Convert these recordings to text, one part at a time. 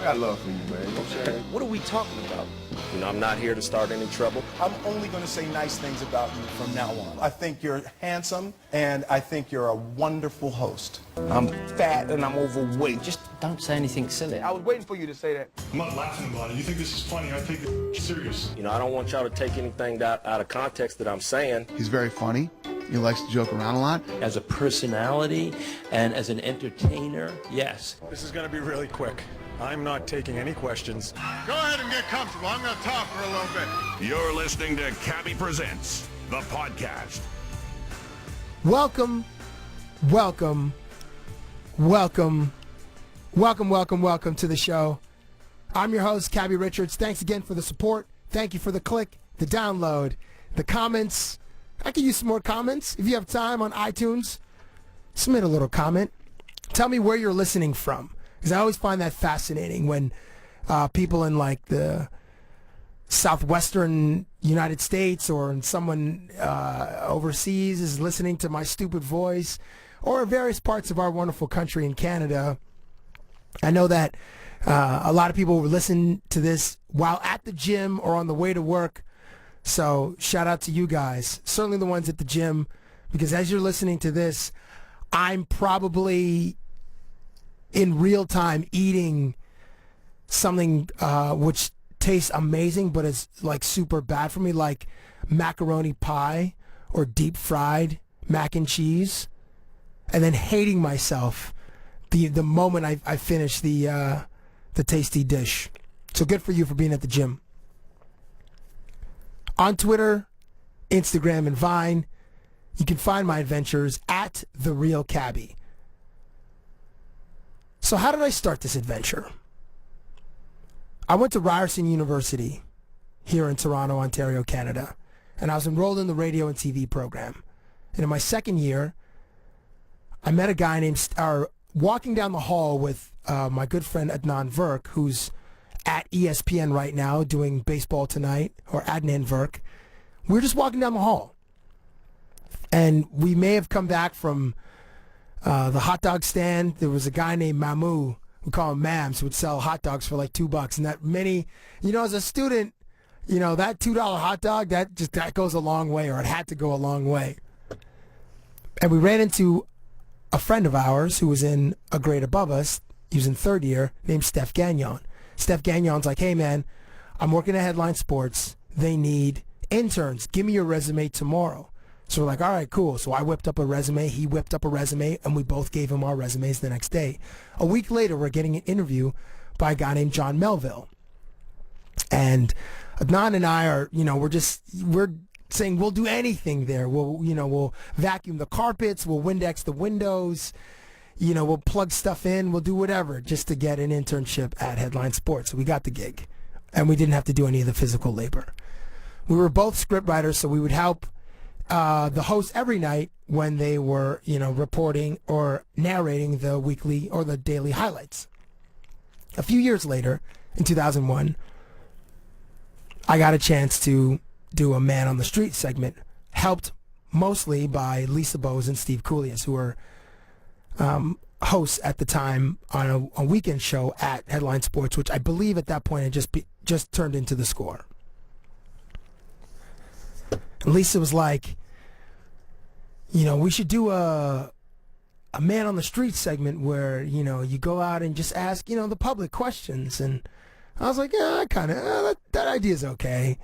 got love for you, man. You know what I'm saying? What are we talking about? You know, I'm not here to start any trouble. I'm only going to say nice things about you from now on. I think you're handsome, and I think you're a wonderful host. I'm fat and I'm overweight. Just don't say anything silly. I was waiting for you to say that. I'm not laughing about it. You think this is funny? I take it serious. You know, I don't want y'all to take anything out of context that I'm saying. He's very funny. He likes to joke around a lot. As a personality and as an entertainer, yes. This is going to be really quick. I'm not taking any questions. Go ahead and get comfortable. I'm going to talk for a little bit. You're listening to Cabbie Presents, the podcast. Welcome to the show. I'm your host, Cabbie Richards. Thanks again for the support. Thank you for the click, the download, the comments. I could use some more comments. If you have time on iTunes, submit a little comment. Tell me where you're listening from, because I always find that fascinating when people in like the southwestern United States or someone overseas is listening to my stupid voice, or various parts of our wonderful country in Canada. I know that a lot of people will listen to this while at the gym or on the way to work. So shout out to you guys, certainly the ones at the gym, because as you're listening to this, I'm probably in real time eating something which tastes amazing, but is like super bad for me, like macaroni pie or deep fried mac and cheese, and then hating myself the moment I finish the tasty dish. So good for you for being at the gym. On Twitter, Instagram, and Vine, you can find my adventures at The Real Cabbie. So how did I start this adventure? I went to Ryerson University here in Toronto, Ontario, Canada, and I was enrolled in the radio and TV program. And in my second year, I met a guy walking down the hall with my good friend Adnan Verk, who's at ESPN right now doing Baseball Tonight, or Adnan Verk. We were just walking down the hall. And we may have come back from the hot dog stand. There was a guy named Mamu, we call him Mams, who would sell hot dogs for like $2. And that many, as a student, that $2 hot dog, that goes a long way, or it had to go a long way. And we ran into a friend of ours who was in a grade above us. He was in third year, named Steph Gagnon. Steph Gagnon's like, hey man, I'm working at Headline Sports. They need interns. Give me your resume tomorrow. So we're like, all right, cool. So I whipped up a resume. He whipped up a resume, and we both gave him our resumes the next day. A week later, we're getting an interview by a guy named John Melville. And Adnan and I are, we're saying we'll do anything there. We'll vacuum the carpets. We'll Windex the windows. We'll plug stuff in. We'll do whatever just to get an internship at Headline Sports. So we got the gig, and we didn't have to do any of the physical labor. We were both script writers, so we would help the host every night when they were, reporting or narrating the weekly or the daily highlights. A few years later, in 2001, I got a chance to do a Man on the Street segment, helped mostly by Lisa Bowes and Steve Coolias, who were hosts at the time on a weekend show at Headline Sports, which I believe at that point had just turned into The Score. And Lisa was like, we should do a Man on the Street segment where, you go out and just ask, the public questions. And I was like, yeah, that idea's okay.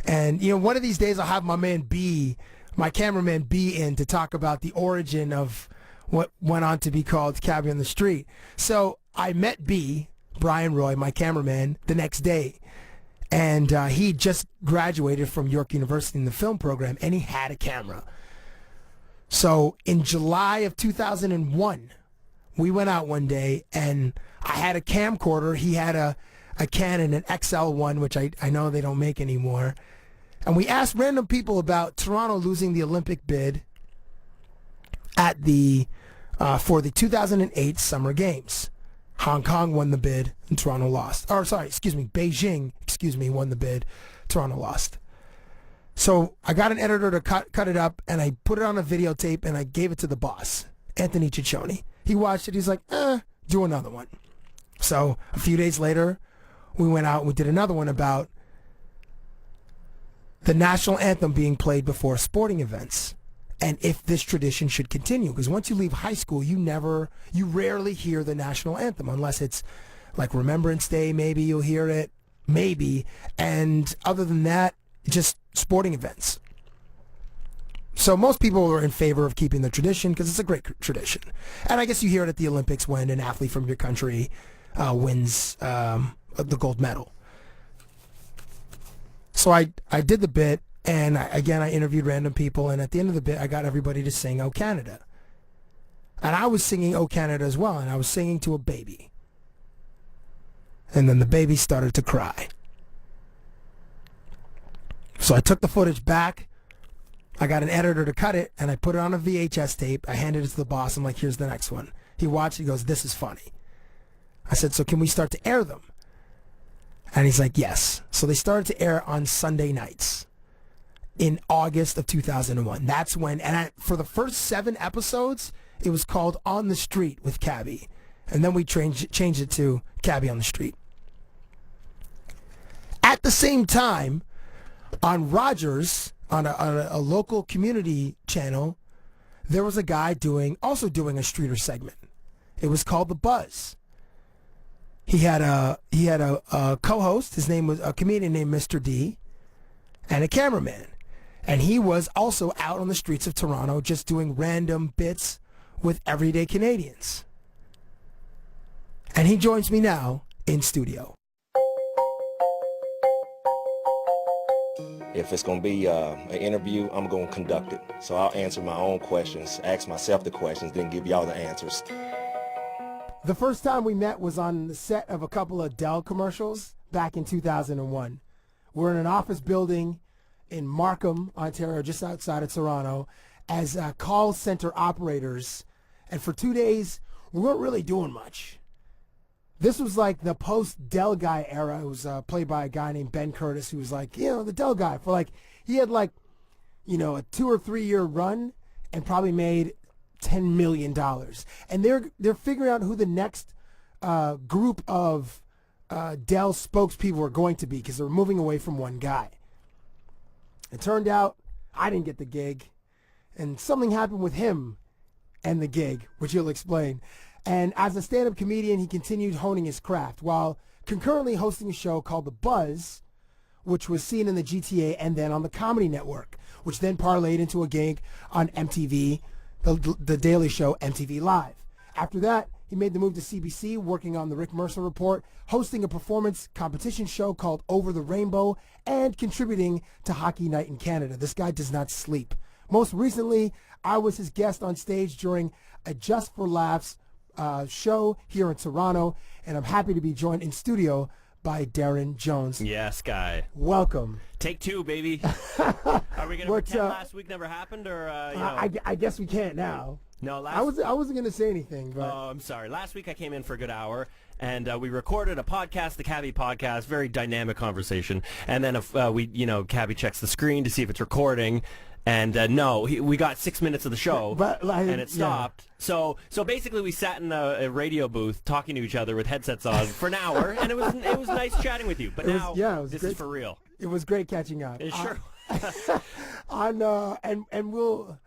And, one of these days I'll have my cameraman B in to talk about the origin of what went on to be called Cabbie on the Street. So I met B, Brian Roy, my cameraman, the next day. And he just graduated from York University in the film program, and he had a camera. So in July of 2001, we went out one day, and I had a camcorder. He had a Canon, an XL1, which I know they don't make anymore. And we asked random people about Toronto losing the Olympic bid at for the 2008 Summer Games. Hong Kong won the bid and Toronto lost. Beijing, won the bid. Toronto lost. So I got an editor to cut it up, and I put it on a videotape, and I gave it to the boss, Anthony Ciccione. He watched it. He's like, do another one. So a few days later, we went out and we did another one about the national anthem being played before sporting events, and if this tradition should continue. Because once you leave high school, you rarely hear the national anthem unless it's like Remembrance Day. Maybe you'll hear it, maybe. And other than that, just sporting events. So most people are in favor of keeping the tradition because it's a great tradition. And I guess you hear it at the Olympics when an athlete from your country wins the gold medal. So I did the bit, and I interviewed random people, and at the end of the bit, I got everybody to sing "O Canada." And I was singing "O Canada" as well, and I was singing to a baby. And then the baby started to cry. So I took the footage back. I got an editor to cut it, and I put it on a VHS tape. I handed it to the boss. I'm like, here's the next one. He watched it. He goes, this is funny. I said, so can we start to air them? And he's like, yes. So they started to air on Sunday nights in August of 2001. That's when, for the first 7 episodes, it was called On the Street with Cabbie. And then we changed it to Cabbie on the Street. At the same time, on Rogers, on a local community channel, there was a guy also doing a streeter segment. It was called The Buzz. He had a co-host. His name was a comedian named Mr. D, and a cameraman. And he was also out on the streets of Toronto just doing random bits with everyday Canadians. And he joins me now in studio. If it's going to be an interview, I'm going to conduct it. So I'll answer my own questions, ask myself the questions, then give y'all the answers. The first time we met was on the set of a couple of Dell commercials back in 2001. We're in an office building in Markham, Ontario, just outside of Toronto, as call center operators. And for 2 days, we weren't really doing much. This was like the post-Dell guy era. It was played by a guy named Ben Curtis, who was like, the Dell guy. He had a 2 or 3 year run and probably made $10 million. And they're figuring out who the next group of Dell spokespeople were going to be, because they're moving away from one guy. It turned out I didn't get the gig, and something happened with him and the gig, which he'll explain. And as a stand-up comedian, he continued honing his craft while concurrently hosting a show called The Buzz, which was seen in the GTA and then on the Comedy Network, which then parlayed into a gig on MTV, the daily show MTV Live. After that, he made the move to CBC, working on the Rick Mercer Report, hosting a performance competition show called Over the Rainbow, and contributing to Hockey Night in Canada. This guy does not sleep. Most recently, I was his guest on stage during a Just for Laughs show here in Toronto, and I'm happy to be joined in studio by Daryn Jones. Yes, guy. Welcome. Take 2, baby. Are we going to pretend last week never happened, or I guess we can't now. No, I wasn't going to say anything, but oh, I'm sorry. Last week I came in for a good hour, and we recorded a podcast, the Cabbie podcast, very dynamic conversation. And then Cabbie checks the screen to see if it's recording. And we got 6 minutes of the show, and it stopped. Yeah. So basically, we sat in a radio booth talking to each other with headsets on for an hour, and it was nice chatting with you. But this is for real. It was great catching up. Sure. And we'll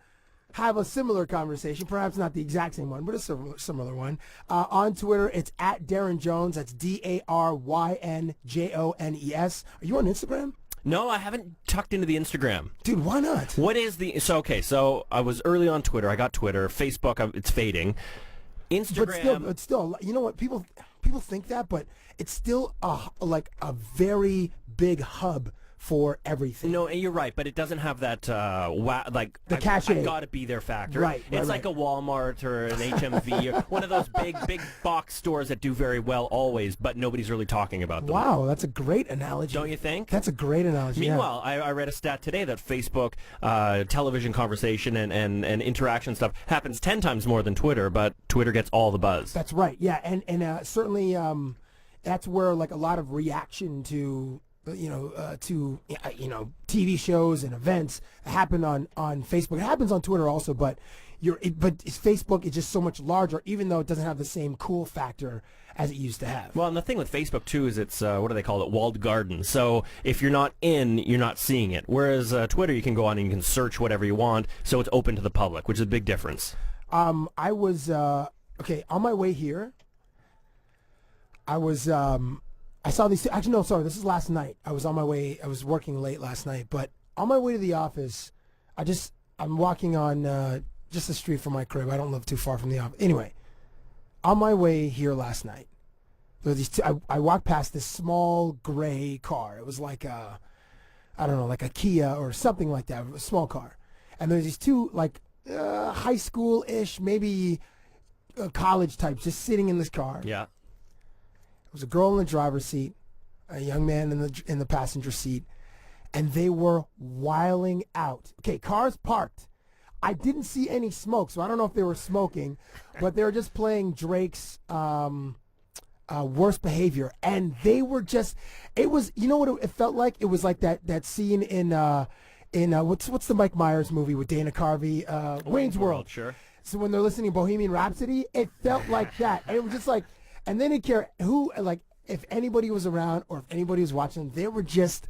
have a similar conversation, perhaps not the exact same one, but a similar one. On Twitter, it's at Daryn Jones. That's DarynJones. Are you on Instagram? No, I haven't tucked into the Instagram. Dude, why not? What is the... So I was early on Twitter. I got Twitter. Facebook, it's fading. Instagram... But still, you know what? People think that, but it's still a very big hub for everything. No, you're right, but it doesn't have that the cachet. I gotta be there factor. Right. It's like a Walmart or an HMV or one of those big box stores that do very well always, but nobody's really talking about them. Wow, that's a great analogy. Don't you think? That's a great analogy. Meanwhile, I read a stat today that Facebook television conversation and interaction stuff happens 10 times more than Twitter, but Twitter gets all the buzz. That's right. Yeah, and certainly that's where a lot of reaction to TV shows and events happen on Facebook. It happens on Twitter also, but but Facebook is just so much larger, even though it doesn't have the same cool factor as it used to have. Well, and the thing with Facebook, too, is it's, what do they call it, walled garden. So if you're not in, you're not seeing it. Whereas Twitter, you can go on and you can search whatever you want, so it's open to the public, which is a big difference. I was, okay, on my way here, I saw these two, actually, no, sorry, this is last night. I was on my way, I was working late last night, but on my way to the office, I'm walking on just the street from my crib. I don't live too far from the office. Anyway, on my way here last night, there were these two, I walked past this small gray car. It was like I don't know, like a Kia or something like that, a small car. And there's these two, like, high school-ish, maybe college types, just sitting in this car. Yeah. There was a girl in the driver's seat, a young man in the passenger seat, and they were wiling out. Okay, cars parked. I didn't see any smoke, so I don't know if they were smoking, but they were just playing Drake's Worst Behavior, and they were just, it was, you know what it felt like? It was like that scene in what's the Mike Myers movie with Dana Carvey, Wayne's World. Sure. So when they're listening to Bohemian Rhapsody, it felt like that, and it was just like, and they didn't care who, like, if anybody was around or if anybody was watching, they were just,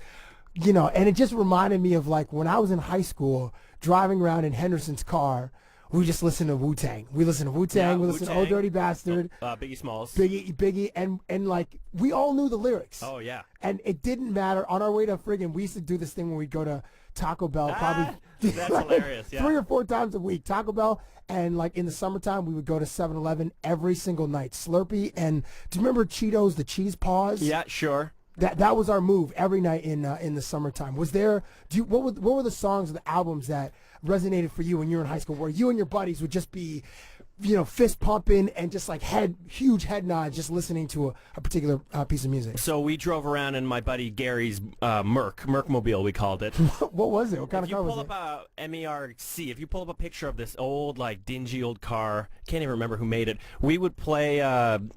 you know, and it just reminded me of, like, when I was in high school, driving around in Henderson's car, we just listened to Wu-Tang. We listened to Wu-Tang, we listened to Oh Dirty Bastard. Biggie Smalls. Biggie, and like, we all knew the lyrics. Oh, yeah. And it didn't matter. On our way to friggin', we used to do this thing when we'd go to Taco Bell, probably that's hilarious, yeah. 3 or 4 times a week, Taco Bell, and like in the summertime, we would go to 7-Eleven every single night. Slurpee, and do you remember Cheetos, the cheese paws? Yeah, sure. That was our move every night in the summertime. Was there? What were the songs or the albums that resonated for you when you were in high school, where you and your buddies would just be, you know, fist pumping and just like huge head nods, just listening to a particular piece of music? So we drove around in my buddy Gary's Merc-mobile, we called it. What was it? What kind of car was it? If you pull up a MERC, if you pull up a picture of this old, like, dingy old car, can't even remember who made it, we would play,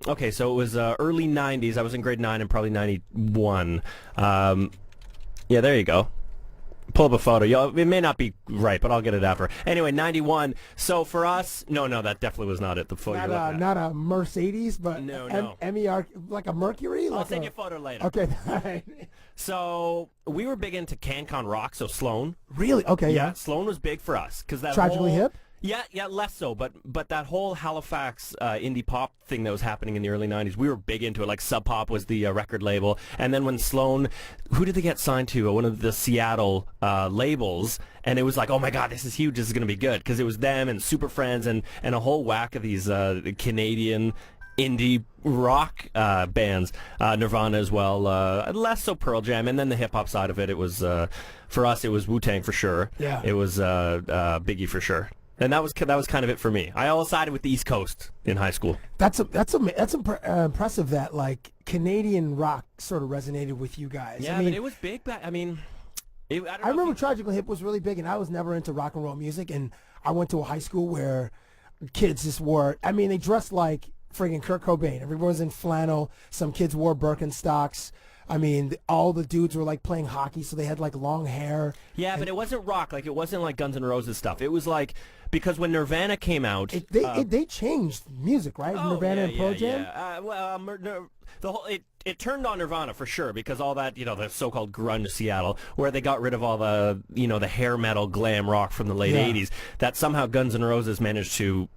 okay, so it was early 90s. I was in grade 9 and probably 91. Yeah, there you go. Pull up a photo. It may not be right, but I'll get it after. Anyway, 91. So for us, no, that definitely was not it. The photo. Not a Mercedes, but no. MER, like a Mercury. I'll send you a photo later. Okay. All right. So we were big into CanCon Rock, so Sloan. Really? Okay. Yeah, Sloan was big for us because that Tragically Hip. Yeah, less so, but that whole Halifax indie pop thing that was happening in the early 90s, we were big into it. Like Sub Pop was the record label, and then when Sloan, who did they get signed to? One of the Seattle labels, and it was like, oh my God, this is huge, this is going to be good, because it was them and Super Friends and a whole whack of these Canadian indie rock bands, Nirvana as well, less so Pearl Jam, and then the hip hop side of it, it was for us, it was Wu-Tang for sure. Yeah. It was Biggie for sure. And that was kind of it for me. I always sided with the East Coast in high school. That's impressive that like Canadian rock sort of resonated with you guys. Yeah, I mean, but it was big back. I mean, I remember Tragically Hip was really big, and I was never into rock and roll music. And I went to a high school where kids just wore. I mean, they dressed like friggin' Kurt Cobain. Everyone was in flannel. Some kids wore Birkenstocks. I mean, all the dudes were like playing hockey, so they had like long hair. Yeah, but it wasn't rock. Like it wasn't like Guns N' Roses stuff. It was like because when Nirvana came out, they changed music, right? Oh, Nirvana and Pearl Jam. Yeah. It turned on Nirvana for sure because all that, the so-called grunge Seattle, where they got rid of all the, the hair metal glam rock from the late 80s, that somehow Guns N' Roses managed to,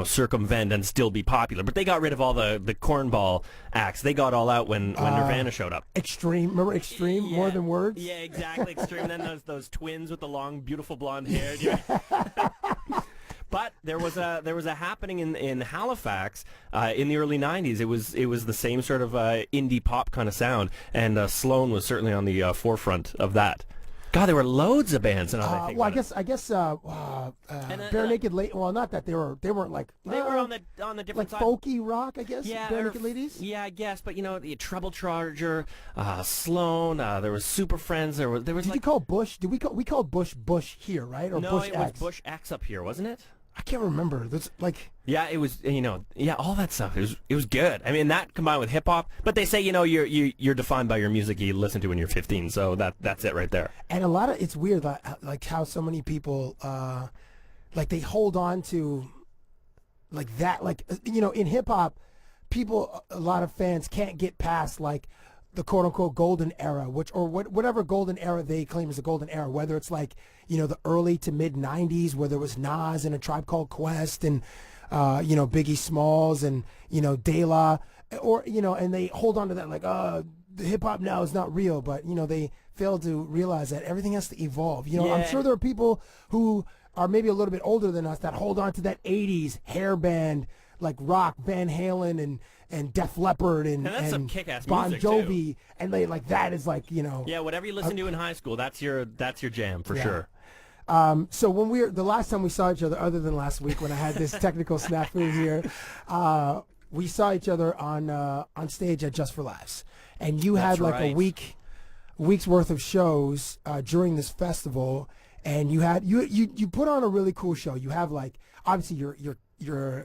circumvent and still be popular. But they got rid of all the cornball acts. They got all out when Nirvana showed up. Extreme, remember Extreme? Yeah. More Than Words? Yeah, exactly, Extreme. And then those twins with the long, beautiful blonde hair. But there was a happening in Halifax in the early 90s. It was the same sort of indie pop kind of sound, and Sloan was certainly on the forefront of that. God, there were loads of bands. And I think. Well, I guess Bare Naked Ladies. Well, not that they weren't like they were on the different like side. Folky rock, I guess. Yeah, Bare Naked Ladies. Yeah, I guess. But the Trouble Charger, Sloan. There was Super Friends. There was. Did you call Bush? We called Bush here, right? Or no, Bush it X? was Bush X up here, wasn't it? I can't remember. That's like. Yeah, it was. All that stuff. It was good. I mean, that combined with hip hop. But they say you're defined by your music you listen to when you're 15. So that's it right there. And a lot of it's weird, like how so many people, like they hold on to like that, like in hip hop, a lot of fans can't get past like the quote unquote golden era, whatever golden era they claim is a golden era, whether it's like the early to mid '90s, where there was Nas and A Tribe Called Quest and Biggie Smalls and De La, or and they hold on to that like the hip hop now is not real, but they fail to realize that everything has to evolve. I'm sure there are people who are maybe a little bit older than us that hold on to that '80s hair band like rock, Van Halen and Def Leppard and that's some kick-ass Bon music, Jovi, too. and they like that is like Yeah, whatever you listen to in high school, that's your jam for sure. So when the last time we saw each other, other than last week when I had this technical snafu here, we saw each other on stage at Just for Laughs, and you had like a week's worth of shows during this festival, and you put on a really cool show. You have like obviously your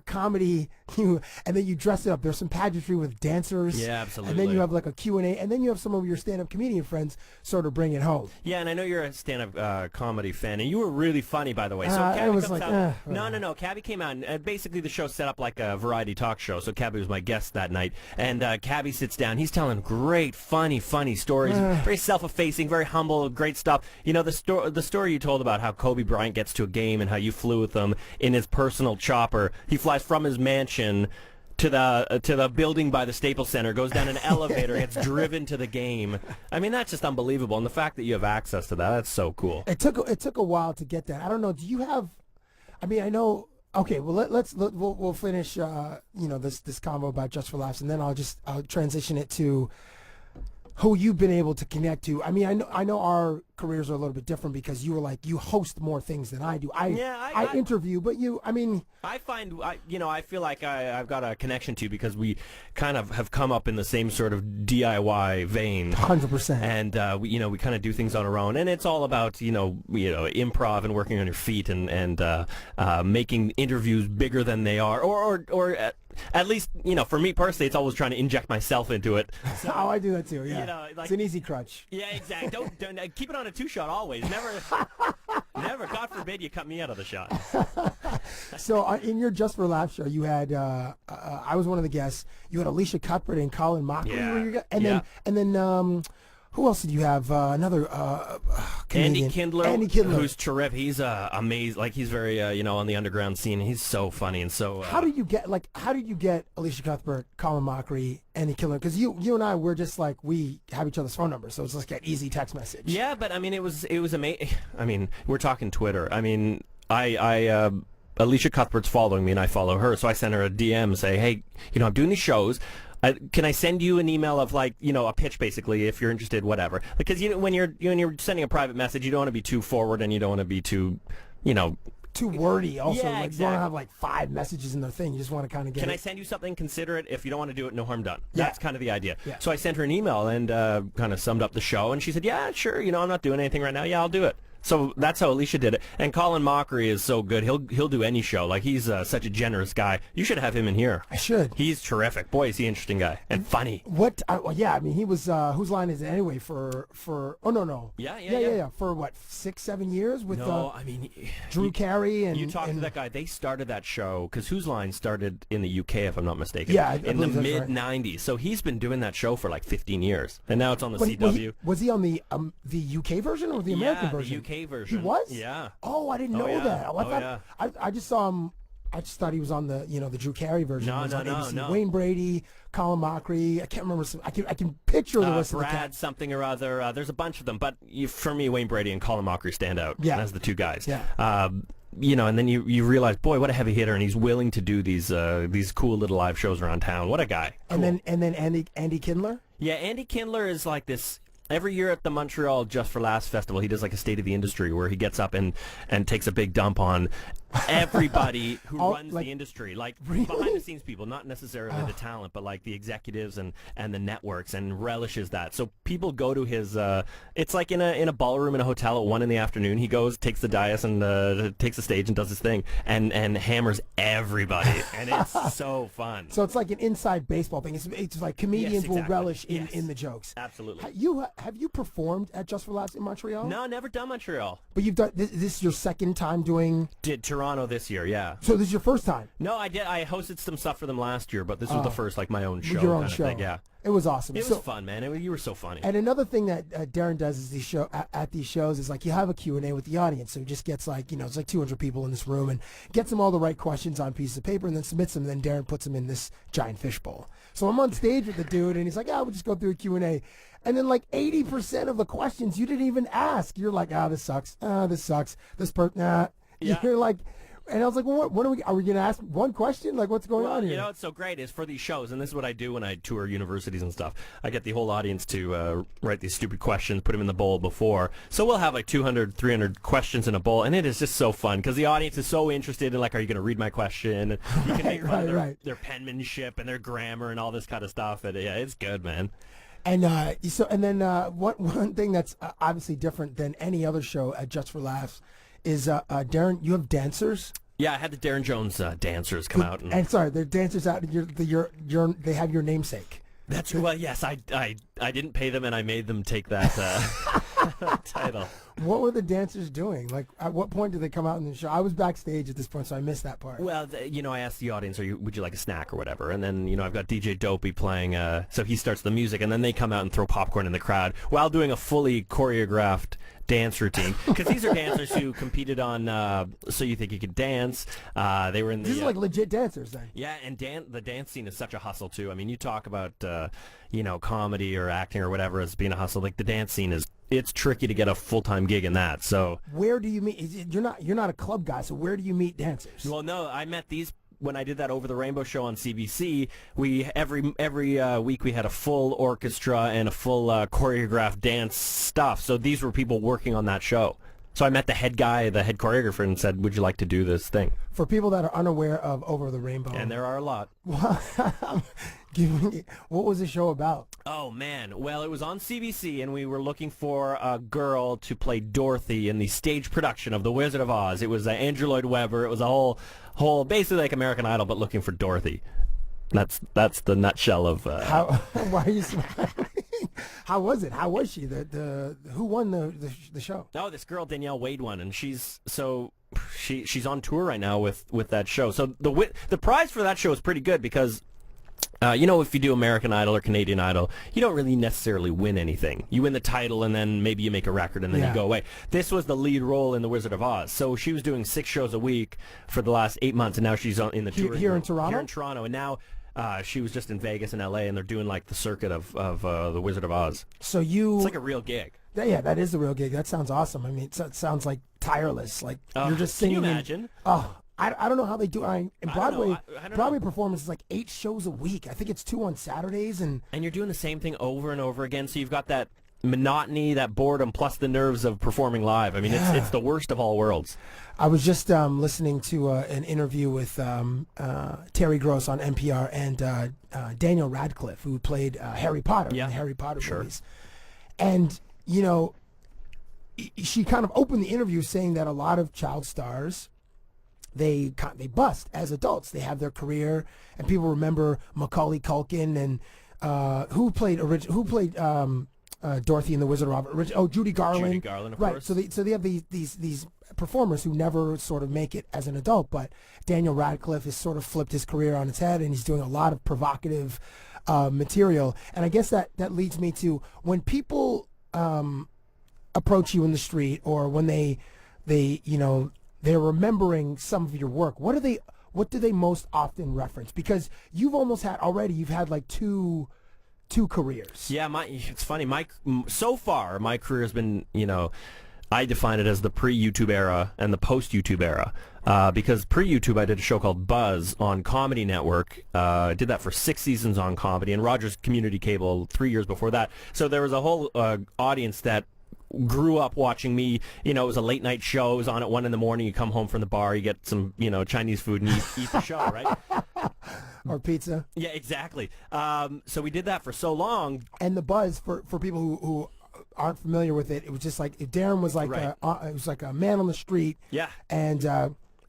comedy, and then you dress it up. There's some pageantry with dancers. Yeah, absolutely. And then you have like a Q&A, and then you have some of your stand-up comedian friends sort of bring it home. Yeah, and I know you're a stand-up comedy fan, and you were really funny, by the way. So I Cabbie was comes like, out. No. Cabbie came out, and basically the show set up like a variety talk show. So Cabbie was my guest that night, and Cabbie sits down. He's telling great, funny stories. Very self-effacing, very humble, great stuff. The story you told about how Kobe Bryant gets to a game and how you flew with him in his personal chopper. He flies from his mansion to the building by the Staples Center, goes down an elevator, gets driven to the game. I mean, that's just unbelievable. And the fact that you have access to that, that's so cool. It took a while to get that. I don't know. Do you have? I mean, I know. Okay, well we'll finish this convo about Just for Laughs, and then I'll transition it to who you've been able to connect to. I mean, I know our careers are a little bit different because you host more things than I do. I interview, but I feel like I've got a connection to because we kind of have come up in the same sort of DIY vein. 100%. And we kind of do things on our own, and it's all about improv and working on your feet and making interviews bigger than they are, or at least for me personally, it's always trying to inject myself into it. So, I do that too. Yeah, it's an easy crutch. Yeah, exactly. Don't keep it on a two-shot always. Never. God forbid you cut me out of the shot. So in your Just for Laughs show, you had I was one of the guests. You had Alicia Cuthbert and Colin Mockery. Yeah. And then who else did you have? Another comedian. Andy Kindler, who's terrific. He's amazing. Like he's very on the underground scene. He's so funny and so. How did you get Alicia Cuthbert, Colin Mockery, Andy Kindler? Because you and I were just like we have each other's phone numbers, so it's like an easy text message. Yeah, but I mean it was amazing. I mean we're talking Twitter. I mean Alicia Cuthbert's following me and I follow her, so I sent her a DM say, hey, I'm doing these shows. Can I send you an email of like a pitch basically if you're interested, whatever? Because when you're sending a private message, you don't want to be too forward and you don't want to be too too wordy. Also, yeah, like exactly. You don't have like 5 messages in their thing. You just want to kind of get. Can I send you something? Consider it. If you don't want to do it, no harm done. Yeah. That's kind of the idea. Yeah. So I sent her an email and kind of summed up the show, and she said, "Yeah, sure. I'm not doing anything right now. Yeah, I'll do it." So that's how Alicia did it. And Colin Mockery is so good. He'll do any show. Like he's such a generous guy. You should have him in here. I should. He's terrific. Boy, is he an interesting guy and funny. What? Yeah, I mean, he was. Whose line is it anyway? For oh no. Yeah. For what 6-7 years with I mean Drew Carey and you talk to that guy. They started that show because Whose Line started in the UK, if I'm not mistaken. Yeah, in the mid '90s. So he's been doing that show for like 15 years, and now it's on the CW. Was he on the UK version or the American version? The UK version. He was. Yeah. Oh, I didn't know that. I just saw him. I just thought he was on the the Drew Carey version. No. Wayne Brady, Colin Mockery. I can't remember. I can picture the rest of the Brad something or other. There's a bunch of them, but for me, Wayne Brady and Colin Mockery stand out. Yeah. As the two guys. Yeah. And then you realize, boy, what a heavy hitter, and he's willing to do these cool little live shows around town. What a guy. Cool. And then Andy Kindler. Yeah, Andy Kindler is like this. Every year at the Montreal Just for Laughs festival, he does like a State of the Industry where he gets up and takes a big dump on everybody who runs the industry, like behind the scenes people, not necessarily the talent, but like the executives and the networks, and relishes that. So people go to his. It's like in a ballroom in a hotel at 1 PM. He goes, takes the dais and takes the stage and does his thing and hammers everybody, and it's so fun. So it's like an inside baseball thing. It's like comedians will relish in the jokes. Absolutely. have you performed at Just for Laughs in Montreal? No, never done Montreal. But you've done this is your second time doing. Did Toronto this year? Yeah. So this is your first time. No, I did. I hosted some stuff for them last year, but this was the first, like, my own show. Your own kind of show. thing, yeah. It was awesome. It was fun, man. You were so funny. And another thing that Darren does is at these shows is like you have a Q&A with the audience. So he just gets like, it's like 200 people in this room and gets them all the right questions on pieces of paper and then submits them. And then Darren puts them in this giant fishbowl. So I'm on stage with the dude and he's like, we'll just go through a Q&A. And then like 80% of the questions you didn't even ask. You're like, this sucks. This sucks. This person, Yeah. You're like... And I was like, well, what are we going to ask one question? Like, what's going on here? You know what's so great is for these shows, and this is what I do when I tour universities and stuff, I get the whole audience to write these stupid questions, put them in the bowl before. So we'll have like 200, 300 questions in a bowl, and it is just so fun because the audience is so interested in, like, are you going to read my question? You can make fun of their penmanship and their grammar and all this kind of stuff. And yeah, it's good, man. And one thing that's obviously different than any other show at Just for Laughs is Darren, you have dancers. Yeah, I had the Daryn Jones dancers come out. And sorry, they're dancers out. They have your namesake. That's well, yes. I didn't pay them, and I made them take that title. What were the dancers doing? Like, at what point did they come out in the show? I was backstage at this point, so I missed that part. Well, I asked the audience, would you like a snack or whatever? And then, I've got DJ Dopey playing, so he starts the music, and then they come out and throw popcorn in the crowd while doing a fully choreographed dance routine. Because these are dancers who competed on So You Think You Could Dance. They were in the... These are like legit dancers, then. Yeah, and the dance scene is such a hustle, too. I mean, you talk about, comedy or acting or whatever as being a hustle. Like, the dance scene it's tricky to get a full-time gig in that. So where do you meet? You're not a club guy, so where do you meet dancers? Well, no, I met these when I did that Over the Rainbow show on CBC. We every week we had a full orchestra and a full choreographed dance stuff. So these were people working on that show. So I met the head guy, the head choreographer, and said, "Would you like to do this thing?" For people that are unaware of Over the Rainbow, and there are a lot. What was the show about? Oh, man. Well, it was on CBC, and we were looking for a girl to play Dorothy in the stage production of The Wizard of Oz. It was Andrew Lloyd Webber. It was a whole basically like American Idol, but looking for Dorothy. That's the nutshell of... Why are you smiling? How was it? How was she? Who won the show? Oh, this girl, Danielle Wade, won, and she's on tour right now with that show. So the prize for that show is pretty good because... if you do American Idol or Canadian Idol, you don't really necessarily win anything. You win the title, and then maybe you make a record, and then you go away. This was the lead role in The Wizard of Oz. So she was doing 6 shows a week for the last 8 months, and now she's in the tour. Here in Toronto? Here in Toronto, and now she was just in Vegas and L.A., and they're doing, like, the circuit of The Wizard of Oz. So It's like a real gig. Yeah, that is the real gig. That sounds awesome. I mean, it sounds like tireless. Like, you're just singing. Can you imagine? I don't know how they do. Broadway Broadway performance is like 8 shows a week. I think it's 2 on Saturdays, and you're doing the same thing over and over again. So you've got that monotony, that boredom, plus the nerves of performing live. I mean, it's the worst of all worlds. I was just listening to an interview with Terry Gross on NPR and Daniel Radcliffe, who played Harry Potter in the Harry Potter movies. And she kind of opened the interview saying that a lot of child stars, they bust as adults. They have their career, and people remember Macaulay Culkin and who played Dorothy in The Wizard of Oz. Judy Garland. Judy Garland, of right. course. So they have these performers who never sort of make it as an adult. But Daniel Radcliffe has sort of flipped his career on its head, and he's doing a lot of provocative material. And I guess that leads me to when people approach you in the street, or when they're remembering some of your work. What do they most often reference? Because you've had like two careers. Yeah, it's funny. So far, my career has been, I define it as the pre-YouTube era and the post-YouTube era. Because pre-YouTube, I did a show called Buzz on Comedy Network. I did that for 6 seasons on comedy, and Rogers Community Cable 3 years before that. So there was a whole audience that grew up watching me. It was a late night show. It was on at 1 a.m. You come home from the bar, you get some, Chinese food, and eat the show, right? Or pizza. Yeah, exactly. So we did that for so long. And the Buzz, for people who aren't familiar with it, it was just like, if Darren was like, it was like a man on the street. Yeah. And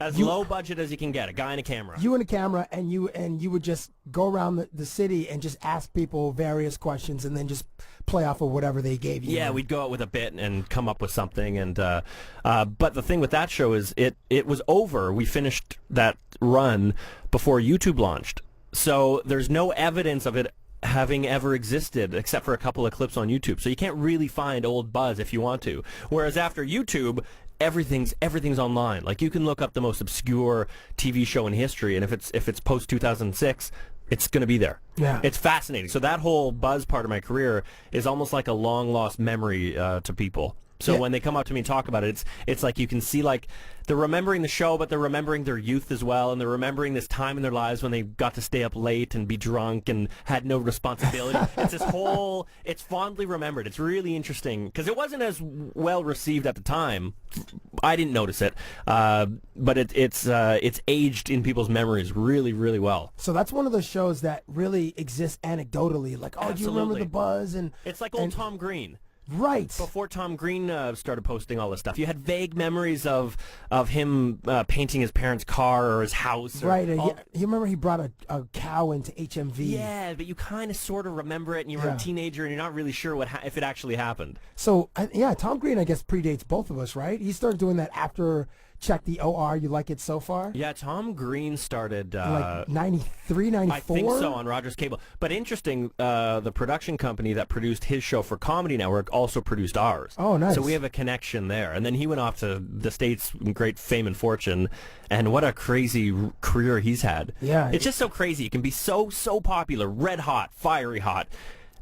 As low budget as you can get, a guy and a camera. You and a camera, and you would just go around the city and just ask people various questions, and then just play off of whatever they gave you. Yeah, we'd go out with a bit and come up with something. And but the thing with that show is it was over. We finished that run before YouTube launched, so there's no evidence of it having ever existed except for a couple of clips on YouTube. So you can't really find old buzz if you want to. Whereas after YouTube, everything's online. Like, you can look up the most obscure TV show in history, and if it's post 2006, it's going to be there. Yeah. It's fascinating. So that whole buzz part of my career is almost like a long lost memory to people. So when they come up to me and talk about it, it's like you can see, like, they're remembering the show, but they're remembering their youth as well, and they're remembering this time in their lives when they got to stay up late and be drunk and had no responsibility. It's this whole, it's fondly remembered. It's really interesting because it wasn't as well received at the time. I didn't notice it, but it's aged in people's memories really, really well. So that's one of those shows that really exists anecdotally. Like, oh, do you remember the buzz? And it's like old Tom Green. Right. Before Tom Green started posting all this stuff, you had vague memories of him painting his parents' car or his house. Right. You remember he brought a cow into HMV. Yeah, but you kind of sort of remember it, and you were a teenager, and you're not really sure if it actually happened. So, Tom Green, I guess, predates both of us, right? He started doing that after Check the OR, You Like It So Far? Yeah, Tom Green started... like 93, 94? I think so, on Rogers Cable. But interesting, the production company that produced his show for Comedy Network also produced ours. Oh, nice. So we have a connection there. And then he went off to the States, great fame and fortune, and what a crazy career he's had. Yeah. It's just so crazy. It can be so popular, red hot, fiery hot.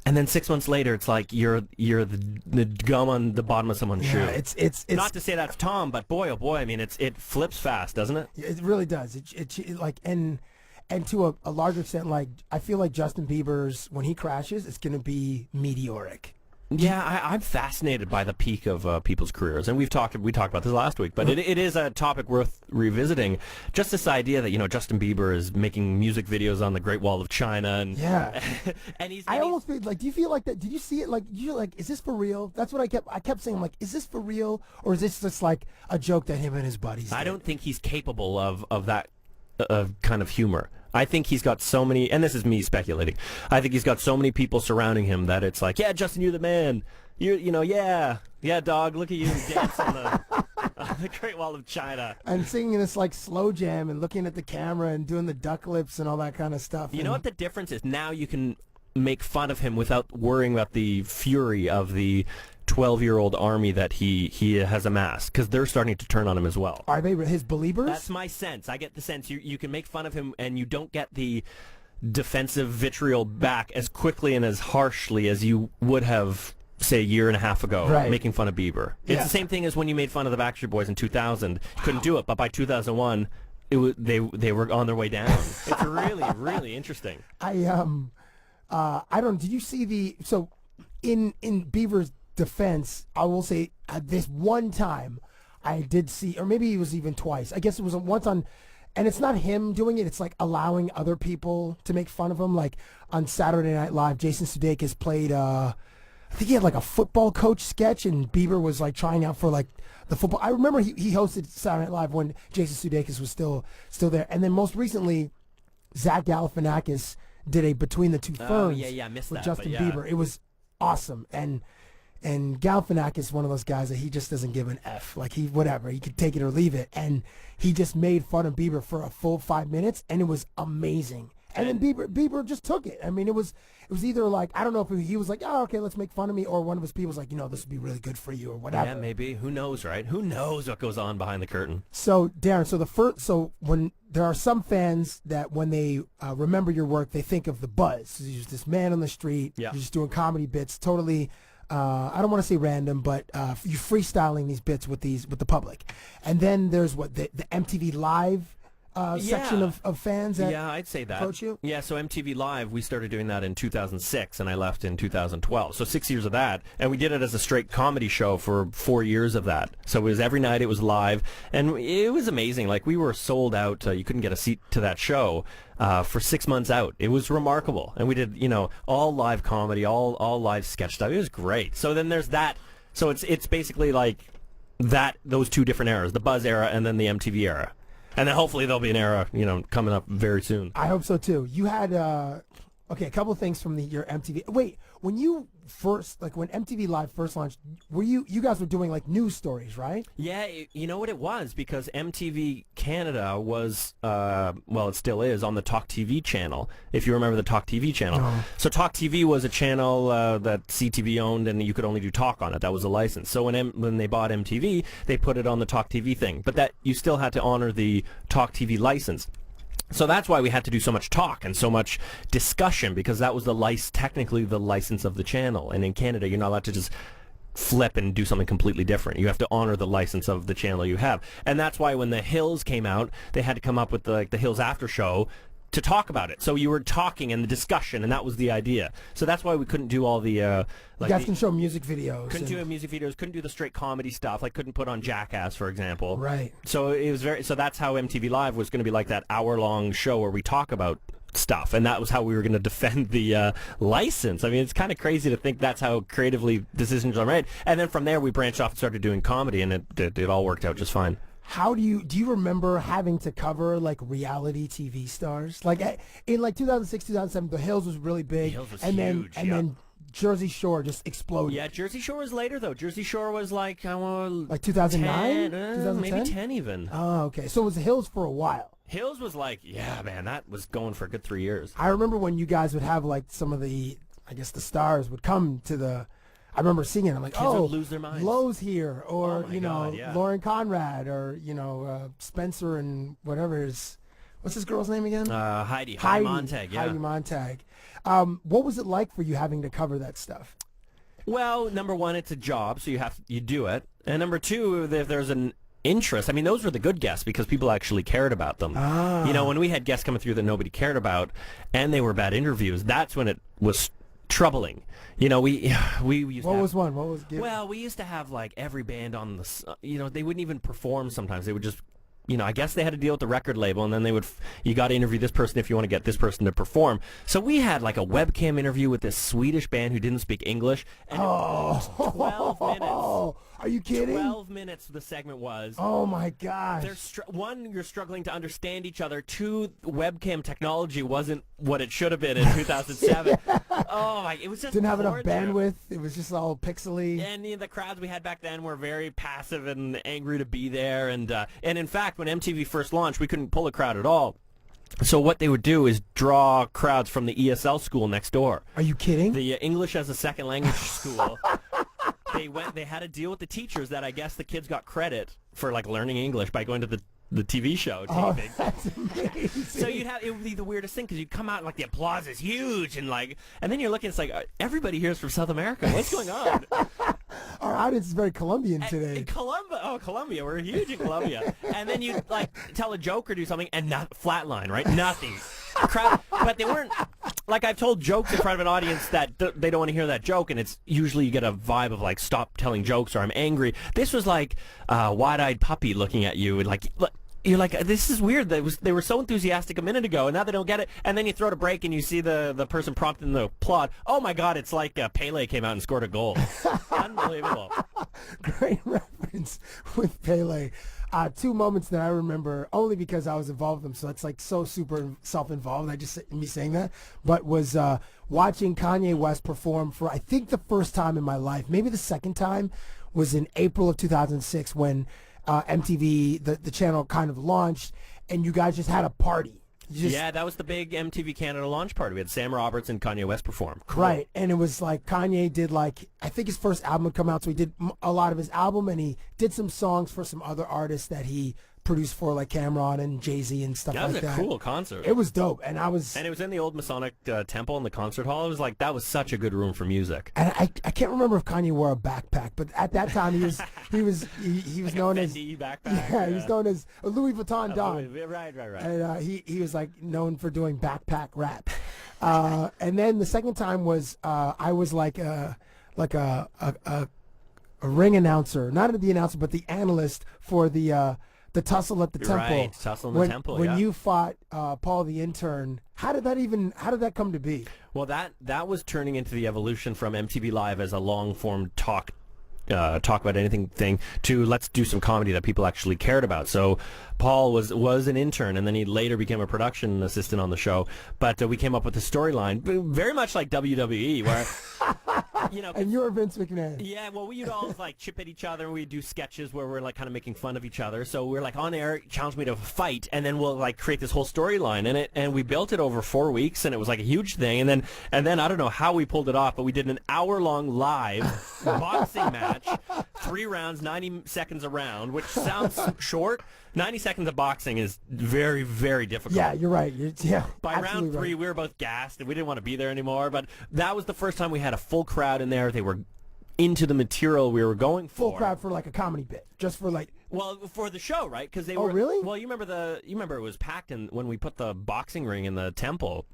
And then 6 months later, it's like you're the gum on the bottom of someone's shoe. It's not to say that's Tom, but boy, oh boy, I mean, it flips fast, doesn't it? It really does. It like and to a larger extent, like, I feel like Justin Bieber's, when he crashes, it's going to be meteoric. Yeah, I'm fascinated by the peak of people's careers, and we talked about this last week, but it is a topic worth revisiting. Just this idea that Justin Bieber is making music videos on the Great Wall of China, and and I almost feel like, do you feel like that? Did you see it? Like, you're like, is this for real? That's what I kept saying. I'm like, is this for real, or is this just like a joke that him and his buddies did? I don't think he's capable of that kind of humor. I think he's got so many, and this is me speculating, I think he's got so many people surrounding him that it's like, yeah, Justin, you're the man. Yeah, dog, look at you dance on the Great Wall of China. And singing this, like, slow jam and looking at the camera and doing the duck lips and all that kind of stuff. You know what the difference is? Now you can make fun of him without worrying about the fury of the 12-year-old army that he has amassed, because they're starting to turn on him as well. Are they his believers? That's my sense. I get the sense you can make fun of him and you don't get the defensive vitriol back as quickly and as harshly as you would have, say, a year and a half ago, making fun of Bieber. It's the same thing as when you made fun of the Backstreet Boys in 2000. You couldn't do it, but by 2001, they were on their way down. It's really, really interesting. I don't. Did you see so in Bieber's defense, I will say, this one time I did see, or maybe it was even twice, I guess it was once on, and it's not him doing it, it's like allowing other people to make fun of him. Like on Saturday Night Live, Jason Sudeikis played I think he had like a football coach sketch, and Bieber was like trying out for like the football. I remember he hosted Saturday Night Live when Jason Sudeikis was still there. And then most recently, Zach Galifianakis did a Between the Two Ferns I missed with that, Justin Bieber. It was awesome. And Galifianakis is one of those guys that he just doesn't give an F. Like, he could take it or leave it. And he just made fun of Bieber for a full 5 minutes, and it was amazing. And then Bieber just took it. I mean, it was either like, I don't know if he was like, oh, okay, let's make fun of me, or one of his people was like, this would be really good for you, or whatever. Yeah, maybe. Who knows, right? Who knows what goes on behind the curtain? So, Darren, so when there are some fans that when they remember your work, they think of the buzz. You're just this man on the street. Yeah. You're just doing comedy bits, totally. I don't want to say random, but you freestyling these bits with the public. And then there's the MTV Live section of fans that I'd say that. approach you? Yeah, so MTV Live, we started doing that in 2006, and I left in 2012. So 6 years of that, and we did it as a straight comedy show for 4 years of that. So it was every night, it was live, and it was amazing. Like, we were sold out. You couldn't get a seat to that show for 6 months out. It was remarkable. And we did, all live comedy, all live sketch stuff. It was great. So then there's that. So it's basically like those two different eras, the Buzz era and then the MTV era. And then hopefully there'll be an era, coming up very soon. I hope so too. You had okay, a couple of things from your MTV. Wait, when you first, like when MTV Live first launched, you guys were doing like news stories, right? Yeah, you know what it was, because MTV Canada was, it still is, on the Talk TV channel, if you remember the Talk TV channel. No. So Talk TV was a channel that CTV owned, and you could only do talk on it. That was a license. So when they bought MTV, they put it on the Talk TV thing. But that you still had to honor the Talk TV license. So that's why we had to do so much talk and so much discussion, because that was technically the license of the channel. And in Canada, you're not allowed to just flip and do something completely different. You have to honor the license of the channel you have. And that's why when The Hills came out, they had to come up with the Hills After Show to talk about it. So you were talking and the discussion, and that was the idea. So that's why we couldn't do all the you guys can show music videos. Couldn't do music videos. Couldn't do the straight comedy stuff. Like couldn't put on Jackass, for example. Right. So it was So that's how MTV Live was going to be, like that hour-long show where we talk about stuff, and that was how we were going to defend the license. I mean, it's kind of crazy to think that's how creatively decisions are made. And then from there, we branched off and started doing comedy, and it all worked out just fine. How do you remember having to cover like reality TV stars? Like in like 2006, 2007, The Hills was really big. The Hills was huge, then Jersey Shore just exploded. Yeah, Jersey Shore was later though. Jersey Shore was like 2009, 2010, maybe 10 even. Oh, okay. So it was The Hills for a while. Hills was like, yeah, man, that was going for a good 3 years. I remember when you guys would have like some of the, I guess the stars would come to the. I remember seeing it. I'm like, Kids would lose their minds. Lowe's here, or God, yeah. Lauren Conrad, or Spencer and whatever is. What's this girl's name again? Heidi Montag. Yeah. Heidi Montag. What was it like for you having to cover that stuff? Well, number one, it's a job, so you do it, and number two, if there's an interest. I mean, those were the good guests because people actually cared about them. When we had guests coming through that nobody cared about, and they were bad interviews, that's when it was troubling. We used What to was one? What was given? Well, we used to have like every band on the, they wouldn't even perform sometimes. They would just, I guess they had to deal with the record label, and then they would, you got to interview this person if you want to get this person to perform. So we had like a webcam interview with this Swedish band who didn't speak English. And it was 12 minutes. Are you kidding? 12 minutes the segment was. Oh my gosh. One, you're struggling to understand each other. Two, webcam technology wasn't what it should have been in 2007. Oh my, it was just didn't have enough torture. bandwidth. It was just all pixely. And the crowds we had back then were very passive and angry to be there. And in fact, when MTV first launched, we couldn't pull a crowd at all. So what they would do is draw crowds from the ESL school next door. Are you kidding? The English as a second language school. They had to deal with the teachers that I guess the kids got credit for like learning English by going to the TV show taping. Oh, that's amazing. So it would be the weirdest thing because you'd come out and like the applause is huge and then you're looking, it's like everybody here is from South America. What's going on? Our audience is very Colombian today. In Colombia, we're huge in Colombia. And then you'd like tell a joke or do something and flatline, right? Nothing. But they weren't, like I've told jokes in front of an audience that they don't want to hear that joke, and it's usually you get a vibe of like stop telling jokes or I'm angry. This was like wide-eyed puppy looking at you and like you're like, this is weird. They were so enthusiastic a minute ago, and now they don't get it. And then you throw it a break, and you see the person prompting the plot. Oh my God! It's like Pele came out and scored a goal. Unbelievable. Great reference with Pele. Two moments that I remember only because I was involved with them, so it's like so super self-involved. Me saying that, but was watching Kanye West perform for I think the first time in my life, maybe the second time, was in April of 2006 when MTV, the channel kind of launched, and you guys just had a party. Yeah, that was the big MTV Canada launch party. We had Sam Roberts and Kanye West perform. Cool. Right, and it was like Kanye did I think his first album would come out, so he did a lot of his album, and he did some songs for some other artists that he produced for, like Cameron and Jay-Z and stuff like that. That was a cool concert. It was dope, and it was in the old Masonic Temple in the concert hall. It was like, that was such a good room for music. And I can't remember if Kanye wore a backpack, but at that time he was like known as backpack. Yeah, he was known as a Louis Vuitton Don. Right. And he was like known for doing backpack rap. And then the second time was I was like a ring announcer, not the announcer, but the analyst for the tussle at the temple. Right, tussle in the temple. When you fought Paul the intern, how did that come to be? Well, that was turning into the evolution from MTV Live as a long form talk talk about anything thing to let's do some comedy that people actually cared about. So Paul was an intern, and then he later became a production assistant on the show. But we came up with a storyline, very much like WWE, where and you're Vince McMahon. Yeah, well, we'd all like chip at each other, and we'd do sketches where we're like kind of making fun of each other. So we're like on air, challenge me to a fight, and then we'll like create this whole storyline in it. And we built it over 4 weeks, and it was like a huge thing. And then I don't know how we pulled it off, but we did an hour-long live boxing match, 3 rounds, 90 seconds a round, which sounds short. 90 seconds of boxing is very, very difficult. Yeah, you're right. By round 3, we were both gassed, and we didn't want to be there anymore. But that was the first time we had a full crowd in there. They were into the material we were going for. Full crowd for like a comedy bit, just for like. Well, for the show, right? Because they were. Oh, really? Well, you remember it was packed, and when we put the boxing ring in the temple.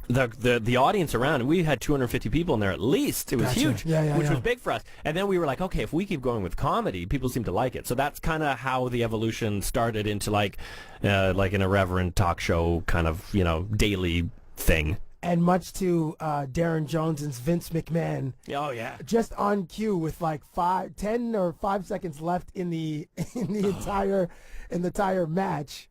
The audience around, we had 250 people in there at least. It was huge, which was big for us. And then we were like, okay, if we keep going with comedy, people seem to like it. So that's kind of how the evolution started into like an irreverent talk show kind of daily thing. And much to Daryn Jones and Vince McMahon. Oh yeah. Just on cue with like 10 or 5 seconds left in the entire match.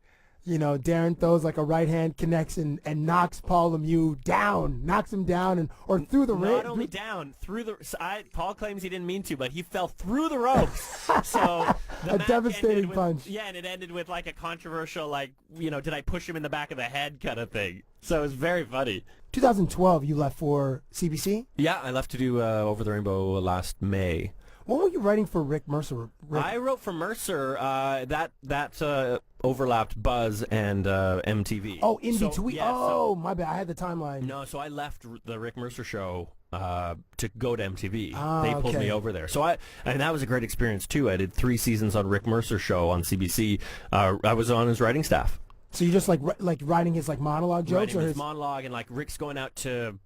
Darren throws like a right hand, connects and knocks Paul Lemieux down, knocks him down or through the ring. Not only down, through the. Paul claims he didn't mean to, but he fell through the ropes. So a devastating punch. Yeah, and it ended with like a controversial, did I push him in the back of the head kind of thing. So it was very funny. 2012, you left for CBC? Yeah, I left to do Over the Rainbow last May. What were you writing for Rick Mercer? I wrote for Mercer. That overlapped Buzz and MTV. Oh, in between. Yeah, my bad. I had the timeline. No, so I left the Rick Mercer show to go to MTV. Ah, they pulled me over there. So and that was a great experience too. I did 3 seasons on Rick Mercer show on CBC. I was on his writing staff. So you just like writing his like monologue jokes, writing his monologue, and like Rick's going out to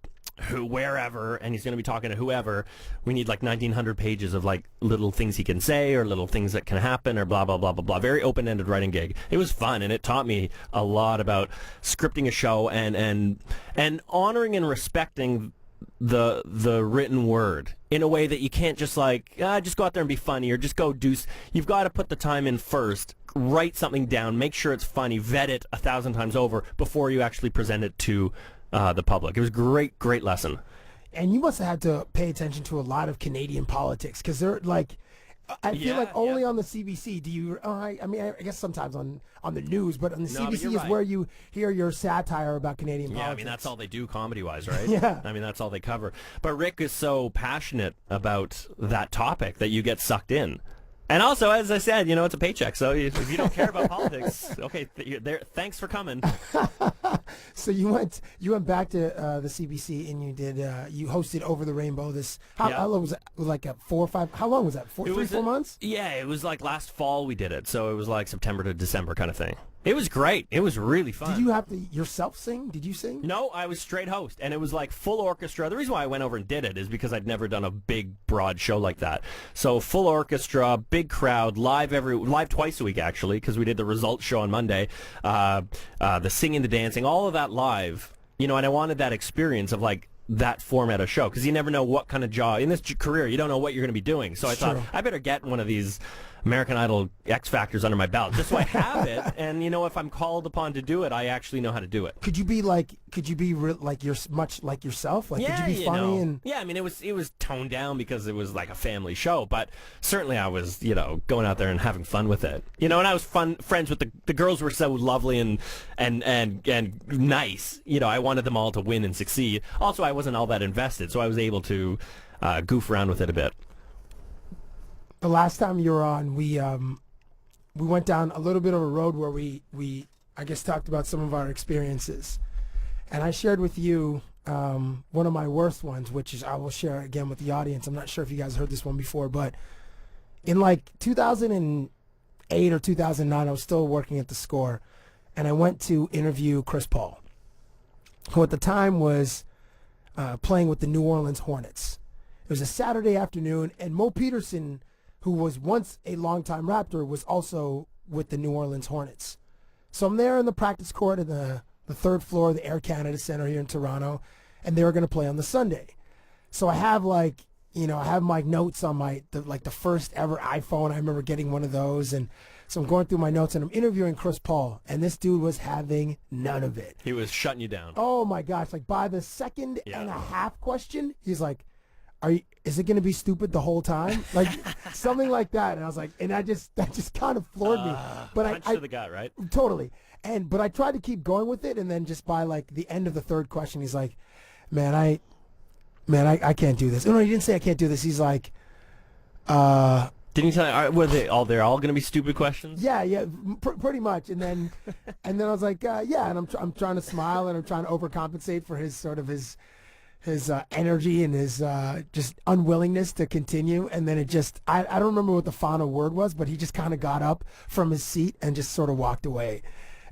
wherever, and he's going to be talking to whoever. We need like 1,900 pages of like little things he can say or little things that can happen or blah blah blah blah blah. Very open-ended writing gig. It was fun, and it taught me a lot about scripting a show and honoring and respecting the written word in a way that you can't just just go out there and be funny or just go do. You've got to put the time in first. Write something down. Make sure it's funny. Vet it 1,000 times over before you actually present it to the public. It was a great lesson. And you must have had to pay attention to a lot of Canadian politics because they're like, I feel like only on the CBC do you. I guess sometimes on the news, but on the CBC is where you hear your satire about Canadian politics. Yeah, I mean that's all they do comedy-wise, right? Yeah. I mean that's all they cover. But Rick is so passionate about that topic that you get sucked in. And also, as I said, it's a paycheck. So if you don't care about politics, okay, thanks for coming. So you went back to the CBC and you hosted Over the Rainbow. How long was it? Like 4 or 5? How long was that? 4 months? Yeah, it was like last fall we did it. So it was like September to December kind of thing. It was great. It was really fun. Did you have to yourself sing? Did you sing? No, I was straight host, and it was like full orchestra. The reason why I went over and did it is because I'd never done a big, broad show like that. So full orchestra, big crowd, live twice a week actually, because we did the results show on Monday, the singing, the dancing, all of that live. And I wanted that experience of like that format of show because you never know what kind of job in this career. You don't know what you're going to be doing. So I thought I better get one of these American Idol X Factors under my belt just so I have it, and if I'm called upon to do it, I actually know how to do it. Could you be like you're much like yourself? Like, could you be funny and? Yeah, I mean it was toned down because it was like a family show, but certainly I was going out there and having fun with it. And I was friends with the girls were so lovely and nice. I wanted them all to win and succeed. Also, I wasn't all that invested, so I was able to goof around with it a bit. The last time you were on, we went down a little bit of a road where we I guess talked about some of our experiences, and I shared with you one of my worst ones, which is I will share again with the audience. I'm not sure if you guys heard this one before, but in like 2008 or 2009, I was still working at the Score, and I went to interview Chris Paul, who at the time was playing with the New Orleans Hornets. It was a Saturday afternoon, and Mo Peterson, who was once a longtime Raptor, was also with the New Orleans Hornets. So I'm there in the practice court in the 3rd floor of the Air Canada Center here in Toronto, and they were going to play on the Sunday. So I have like I have my notes on the first ever iPhone. I remember getting one of those, and so I'm going through my notes, and I'm interviewing Chris Paul, and this dude was having none of it. He was shutting you down. Oh my gosh! Like by the second and a half question, he's like, is it going to be stupid the whole time? Like something like that. And I was like, and that just kind of floored me. But punch to the gut, right? Totally. But I tried to keep going with it, and then just by like the end of the third question, he's like, man, I can't do this. No, he didn't say I can't do this. He's like, didn't you tell me, they're all going to be stupid questions? Yeah, pretty much. And then I was like, yeah, and I'm trying to smile, and I'm trying to overcompensate for his sort of his energy and his just unwillingness to continue. And then it just, I don't remember what the final word was, but he just kind of got up from his seat and just sort of walked away.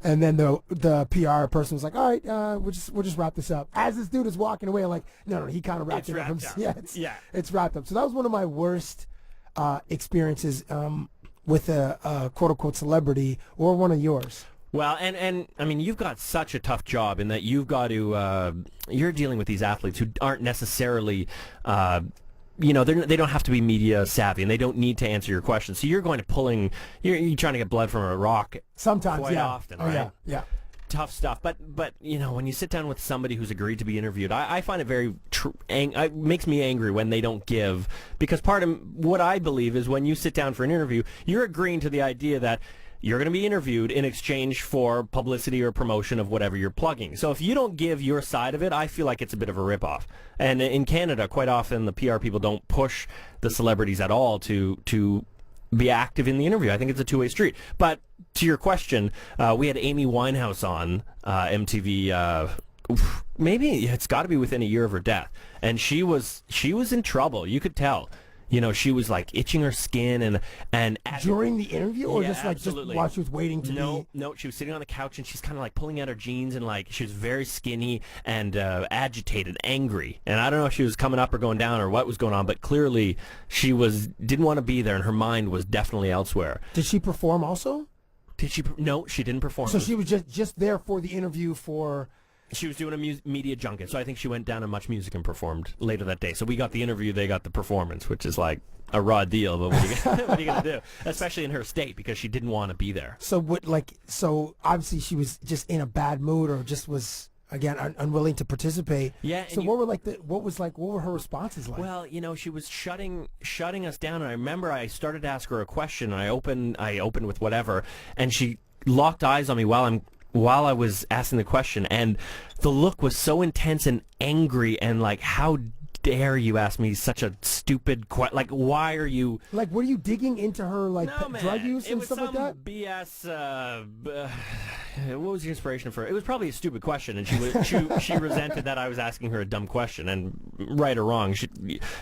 And then the PR person was like, all right, we'll just wrap this up. As this dude is walking away, I'm like, no, he kind of wrapped it up. It's wrapped up. So that was one of my worst experiences with a quote-unquote celebrity. Or one of yours? Well, and I mean, you've got such a tough job in that you've got to, you're dealing with these athletes who aren't necessarily, they don't have to be media savvy, and they don't need to answer your questions. So you're going to you're trying to get blood from a rock. Sometimes, quite often, right? Yeah. Tough stuff. But when you sit down with somebody who's agreed to be interviewed, I find it very it makes me angry when they don't give, because part of what I believe is when you sit down for an interview, you're agreeing to the idea that you're going to be interviewed in exchange for publicity or promotion of whatever you're plugging. So if you don't give your side of it, I feel like it's a bit of a ripoff. And in Canada, quite often the PR people don't push the celebrities at all to be active in the interview. I think it's a two-way street. But to your question, we had Amy Winehouse on MTV. Maybe it's got to be within a year of her death, and she was in trouble. You could tell. She was like itching her skin and during the interview, or just absolutely. While she was waiting to No, she was sitting on the couch and she's kind of like pulling at her jeans, and like she was very skinny and agitated, angry. And I don't know if she was coming up or going down or what was going on, but clearly she didn't want to be there, and her mind was definitely elsewhere. Did she perform also? Did she? No, she didn't perform. So she was just there for the interview for. She was doing a media junket, so I think she went down to Much Music and performed later that day. So we got the interview, they got the performance, which is like a raw deal, but what are you going to do? Especially in her state, because she didn't want to be there. So so obviously she was just in a bad mood, or just was, again, unwilling to participate. Yeah. So what were her responses like? Well, she was shutting us down, and I remember I started to ask her a question, and I opened with whatever, and she locked eyes on me while I was asking the question, and the look was so intense and angry, and like, how dare you ask me such a stupid question? Like, why are you... Like, were you digging into her, like, drug use and stuff like that? BS, what was the inspiration for it? It was probably a stupid question, and she resented that I was asking her a dumb question, and right or wrong,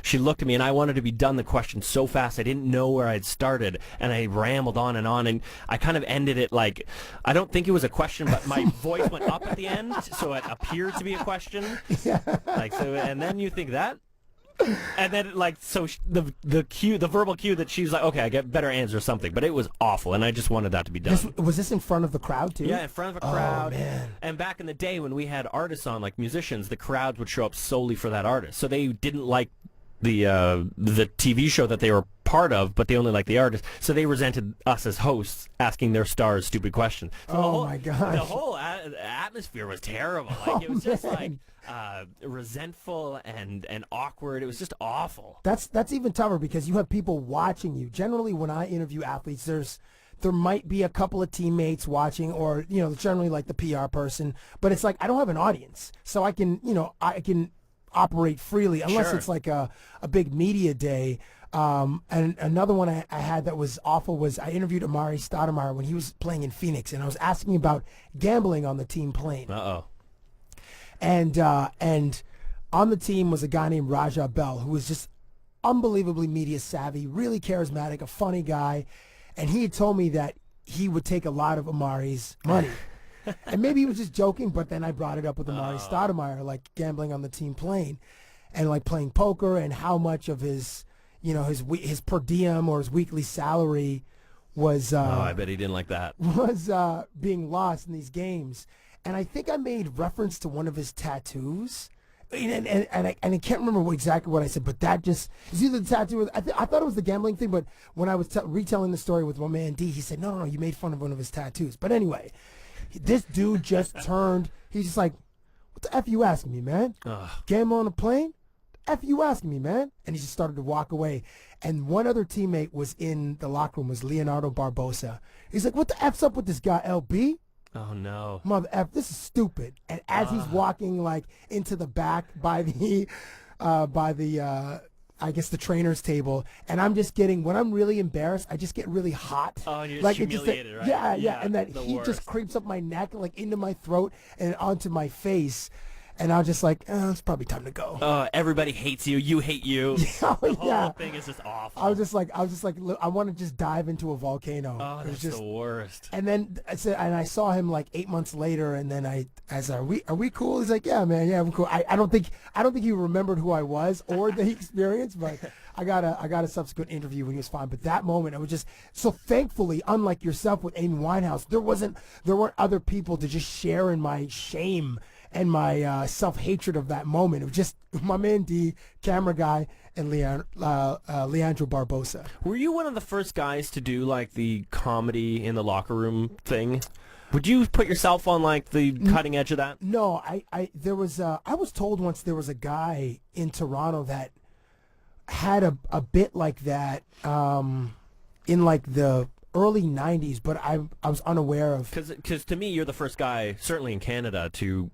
she looked at me, and I wanted to be done the question so fast, I didn't know where I'd started, and I rambled on, and I kind of ended it like, I don't think it was a question, but my voice went up at the end, so it appeared to be a question. Yeah. And then you think that? And then, the verbal cue that she's like, okay, I get better answer or something, but it was awful, and I just wanted that to be done. Was this in front of the crowd, too? Yeah, in front of a crowd. Oh, man. And back in the day when we had artists on, like musicians, the crowds would show up solely for that artist. So they didn't like the TV show that they were part of, but they only liked the artist. So they resented us as hosts asking their stars stupid questions. So my gosh. The whole atmosphere was terrible. Like, it was just like... resentful and awkward. It was just awful. That's even tougher, because you have people watching you. Generally, when I interview athletes, there might be a couple of teammates watching, or generally like the PR person. But it's like, I don't have an audience, so I can operate freely, unless Sure. it's like a big media day. And another one I had that was awful was I interviewed Amari Stoudemire when he was playing in Phoenix, and I was asking about gambling on the team plane. Uh-oh. And on the team was a guy named Raja Bell, who was just unbelievably media savvy, really charismatic, a funny guy. And he had told me that he would take a lot of Amari's money. And maybe he was just joking, but then I brought it up with Amari Stoudemire, like gambling on the team plane and like playing poker, and how much of his per diem or his weekly salary was... I bet he didn't like that. Was being lost in these games. And I think I made reference to one of his tattoos, I can't remember exactly what I said, but that just is either the tattoo. I thought it was the gambling thing, but when I was retelling the story with my man D, he said, no, you made fun of one of his tattoos. But anyway, this dude just turned. He's just like, what the F you asking me, man? Gamble on a plane? F you asking me, man? And he just started to walk away. And one other teammate was in the locker room, was Leonardo Barbosa. He's like, what the F's up with this guy, LB? Oh no, mother F, this is stupid. And as he's walking like into the back by the I guess the trainer's table, and I'm just getting, when I'm really embarrassed, I just get really hot. Oh, and you're like just humiliated, right? Yeah, and that the heat worst. just creeps up my neck, like into my throat and onto my face. And I was just like, it's probably time to go. Everybody hates you. You hate you. Oh, the whole yeah. thing is just awful. I was just like, look, I want to just dive into a volcano. Oh, It was that's just, the worst. and then I said, and I saw him like 8 months later, and then are we cool? He's like, yeah, man, yeah, we're cool. I don't think he remembered who I was or the experience, but I got a subsequent interview when he was fine. But that moment, I was just so thankfully, unlike yourself with Amy Winehouse, there weren't other people to just share in my shame and my self-hatred of that moment. It was just my man D, camera guy, and Leandro Barbosa. Were you one of the first guys to do like the comedy in the locker room thing? Would you put yourself on like the cutting edge of that? No, I was told once there was a guy in Toronto that had a bit like that in like the early 90s, but I was unaware of. Because to me, you're the first guy, certainly in Canada, to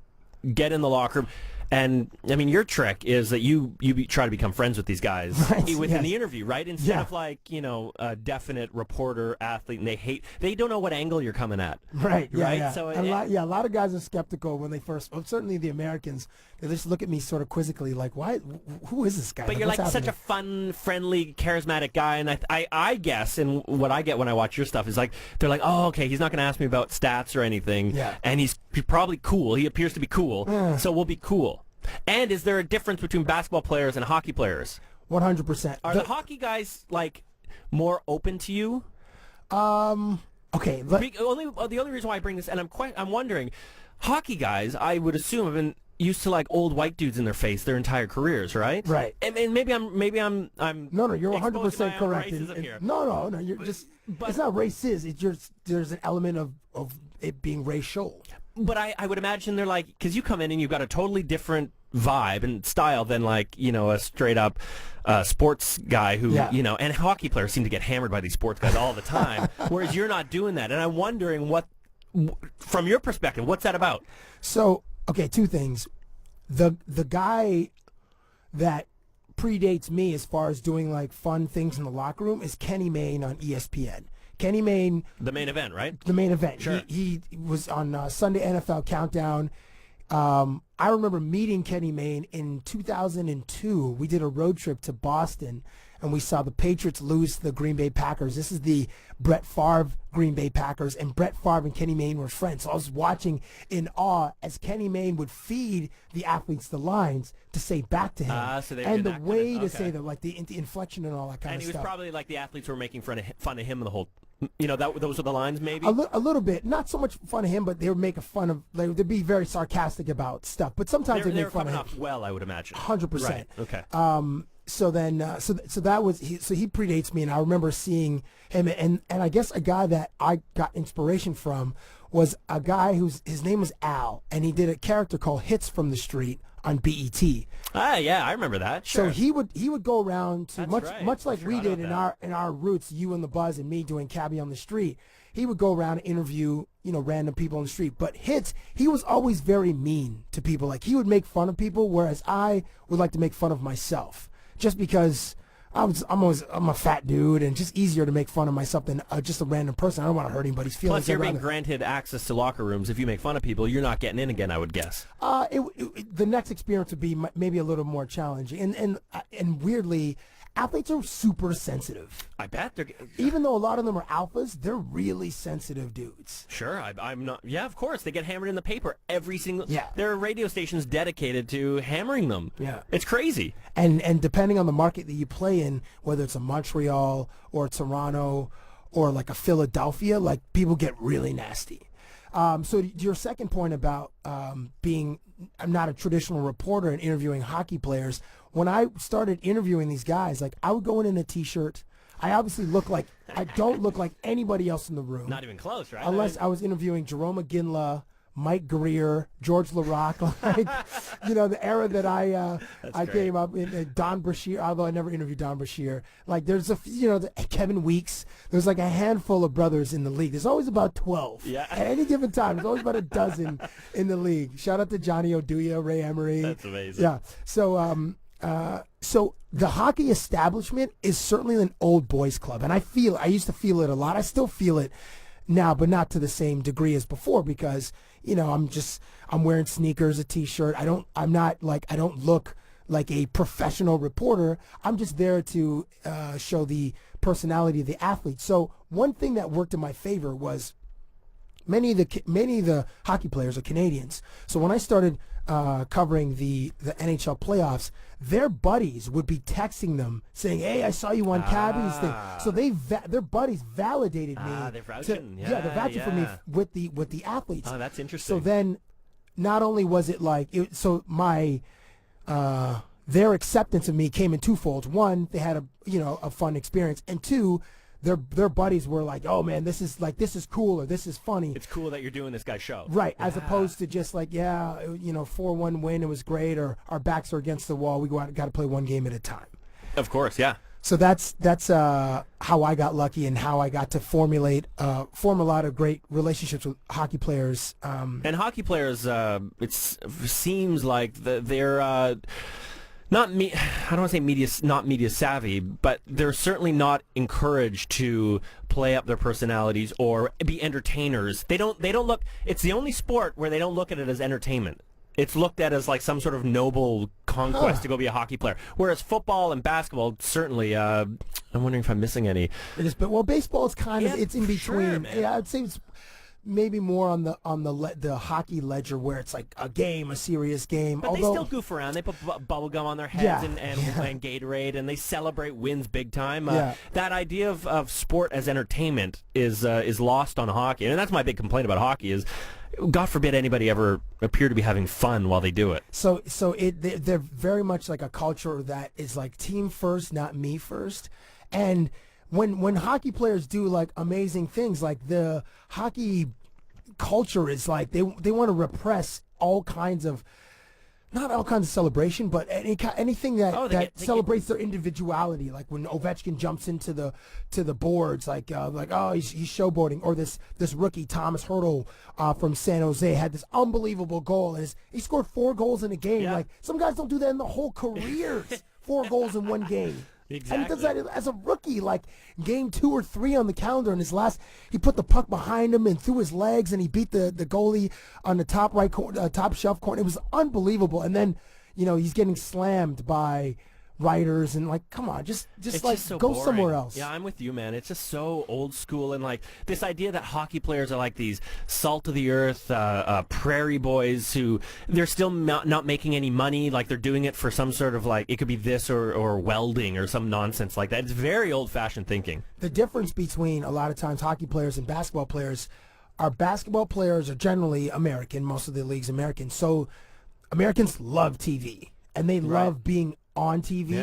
get in the locker room. And, I mean, your trick is that you try to become friends with these guys within the interview, right? Instead of, like, a definite reporter, athlete, and they don't know what angle you're coming at. Right, yeah, right? yeah. So a lot of guys are skeptical when they first, certainly the Americans, they just look at me sort of quizzically like, who is this guy? But you're like such a fun, friendly, charismatic guy, and I guess, and what I get when I watch your stuff is like, they're like, oh, okay, he's not going to ask me about stats or anything, and he's probably cool. He appears to be cool, so we'll be cool. And is there a difference between basketball players and hockey players? 100%. Are the hockey guys like more open to you? Okay. The only reason why I bring this, and I'm wondering, hockey guys, I would assume, have been used to like old white dudes in their face their entire careers, right? Right. And maybe I'm No, you're 100% correct. Here. No, you're just. It's not racist. It's just there's an element of it being racial. But I would imagine they're like, because you come in and you've got a totally different vibe and style than like, a straight up sports guy who, and hockey players seem to get hammered by these sports guys all the time, whereas you're not doing that. And I'm wondering from your perspective, what's that about? So, okay, two things. The guy that predates me as far as doing like fun things in the locker room is Kenny Mayne on ESPN. Kenny Mayne, the main event, right? The main event. Sure. He was on Sunday NFL Countdown. I remember meeting Kenny Mayne in 2002. We did a road trip to Boston, and we saw the Patriots lose to the Green Bay Packers. This is the Brett Favre Green Bay Packers, and Brett Favre and Kenny Mayne were friends. So I was watching in awe as Kenny Mayne would feed the athletes the lines to say back to him. So and the way to say them, like the inflection and all that kind of stuff. And he was probably like the athletes were making fun of him the whole. Those were the lines, maybe? A little bit. Not so much fun of him, but they would make fun of, they'd be very sarcastic about stuff. But sometimes they make fun of him. They were coming off well, I would imagine. 100%. Right, okay. So that was, so he predates me, and I remember seeing him, and I guess a guy that I got inspiration from was a guy his name was Al, and he did a character called Hits from the Street on BET. Yeah, I remember that. Sure. So he would go around to much like we did in that. our roots, you and the Buzz and me doing Cabbie on the Street. He would go around and interview, random people on the street. But Hits, he was always very mean to people. Like, he would make fun of people, whereas I would like to make fun of myself, just because I'm a fat dude, and just easier to make fun of myself than just a random person. I don't want to hurt anybody's feelings. Plus, you're being granted access to locker rooms. If you make fun of people, you're not getting in again, I would guess. The next experience would be maybe a little more challenging, and weirdly, athletes are super sensitive. I bet they're. Even though a lot of them are alphas, they're really sensitive dudes. Sure, I'm not. Yeah, of course, they get hammered in the paper every single. Yeah. There are radio stations dedicated to hammering them. Yeah, it's crazy. And depending on the market that you play in, whether it's a Montreal or Toronto or like a Philadelphia, like people get really nasty. So to your second point about being I'm not a traditional reporter and interviewing hockey players, when I started interviewing these guys, like I would go in a T-shirt. I obviously I don't look like anybody else in the room. Not even close, right? Unless I was interviewing Jerome McGinley, Mike Greer, George Laraque, like, the era that I came up in, Don Brashear, although I never interviewed Don Brashear. Like, there's Kevin Weeks. There's like a handful of brothers in the league. There's always about 12. Yeah. At any given time, there's always about a dozen in the league. Shout out to Johnny Oduya, Ray Emery. That's amazing. Yeah. So the hockey establishment is certainly an old boys club, and I used to feel it a lot. I still feel it now, but not to the same degree as before because I'm wearing sneakers, a T-shirt. I don't look like a professional reporter. I'm just there to show the personality of the athlete. So one thing that worked in my favor was many of the hockey players are Canadians. So when I started covering the NHL playoffs, their buddies would be texting them saying, "Hey, I saw you on Cabbie's thing." So their buddies validated me. They're vouching. They're vouching for me with the athletes. Oh, that's interesting. So then, not only was it their acceptance of me came in twofold. One, they had a fun experience, and two, their buddies were like, "Oh man, this is cool," or "This is funny." It's cool that you're doing this guy's show. Right, as opposed to just 4-1 win, it was great, or our backs are against the wall, we got to play one game at a time. Of course, yeah. So that's how I got lucky and how I got to form a lot of great relationships with hockey players. And hockey players, it seems like they're I don't want to say not media savvy, but they're certainly not encouraged to play up their personalities or be entertainers. They don't look. It's the only sport where they don't look at it as entertainment. It's looked at as like some sort of noble conquest to go be a hockey player. Whereas football and basketball, certainly, I'm wondering if I'm missing any. It is, but baseball is kind of it's in between. Sure, yeah, I'd say it's maybe more on the hockey ledger where it's like a game, a serious game. But they still goof around. They put bubble gum on their heads and Gatorade, and they celebrate wins big time. That idea of sport as entertainment is lost on hockey, and that's my big complaint about hockey is, God forbid anybody ever appear to be having fun while they do it. So they're very much like a culture that is like team first, not me first, and when hockey players do like amazing things, like the hockey culture is like they want to repress all kinds of, not all kinds of celebration, but anything that celebrates their individuality. Like when Ovechkin jumps into the boards, like oh he's showboating, or this rookie Thomas Hertl from San Jose had this unbelievable goal, and he scored 4 goals in a game. Yeah. Like some guys don't do that in the whole careers. 4 goals in one game. Exactly. And he does that as a rookie, like game 2 or 3 on the calendar. In his last, he put the puck behind him and through his legs, and he beat the goalie on the top right top shelf corner. It was unbelievable. And then, he's getting slammed by writers, and like, come on, just like so go boring. somewhere else. Yeah, I'm with you, man. It's just so old school, and like this idea that hockey players are like these salt of the earth prairie boys who they're still not making any money, like they're doing it for some sort of like, it could be this or welding or some nonsense like that. It's very old-fashioned thinking. The difference between a lot of times hockey players and basketball players are generally American. Most of the league's American, so Americans love TV and they love being on TV,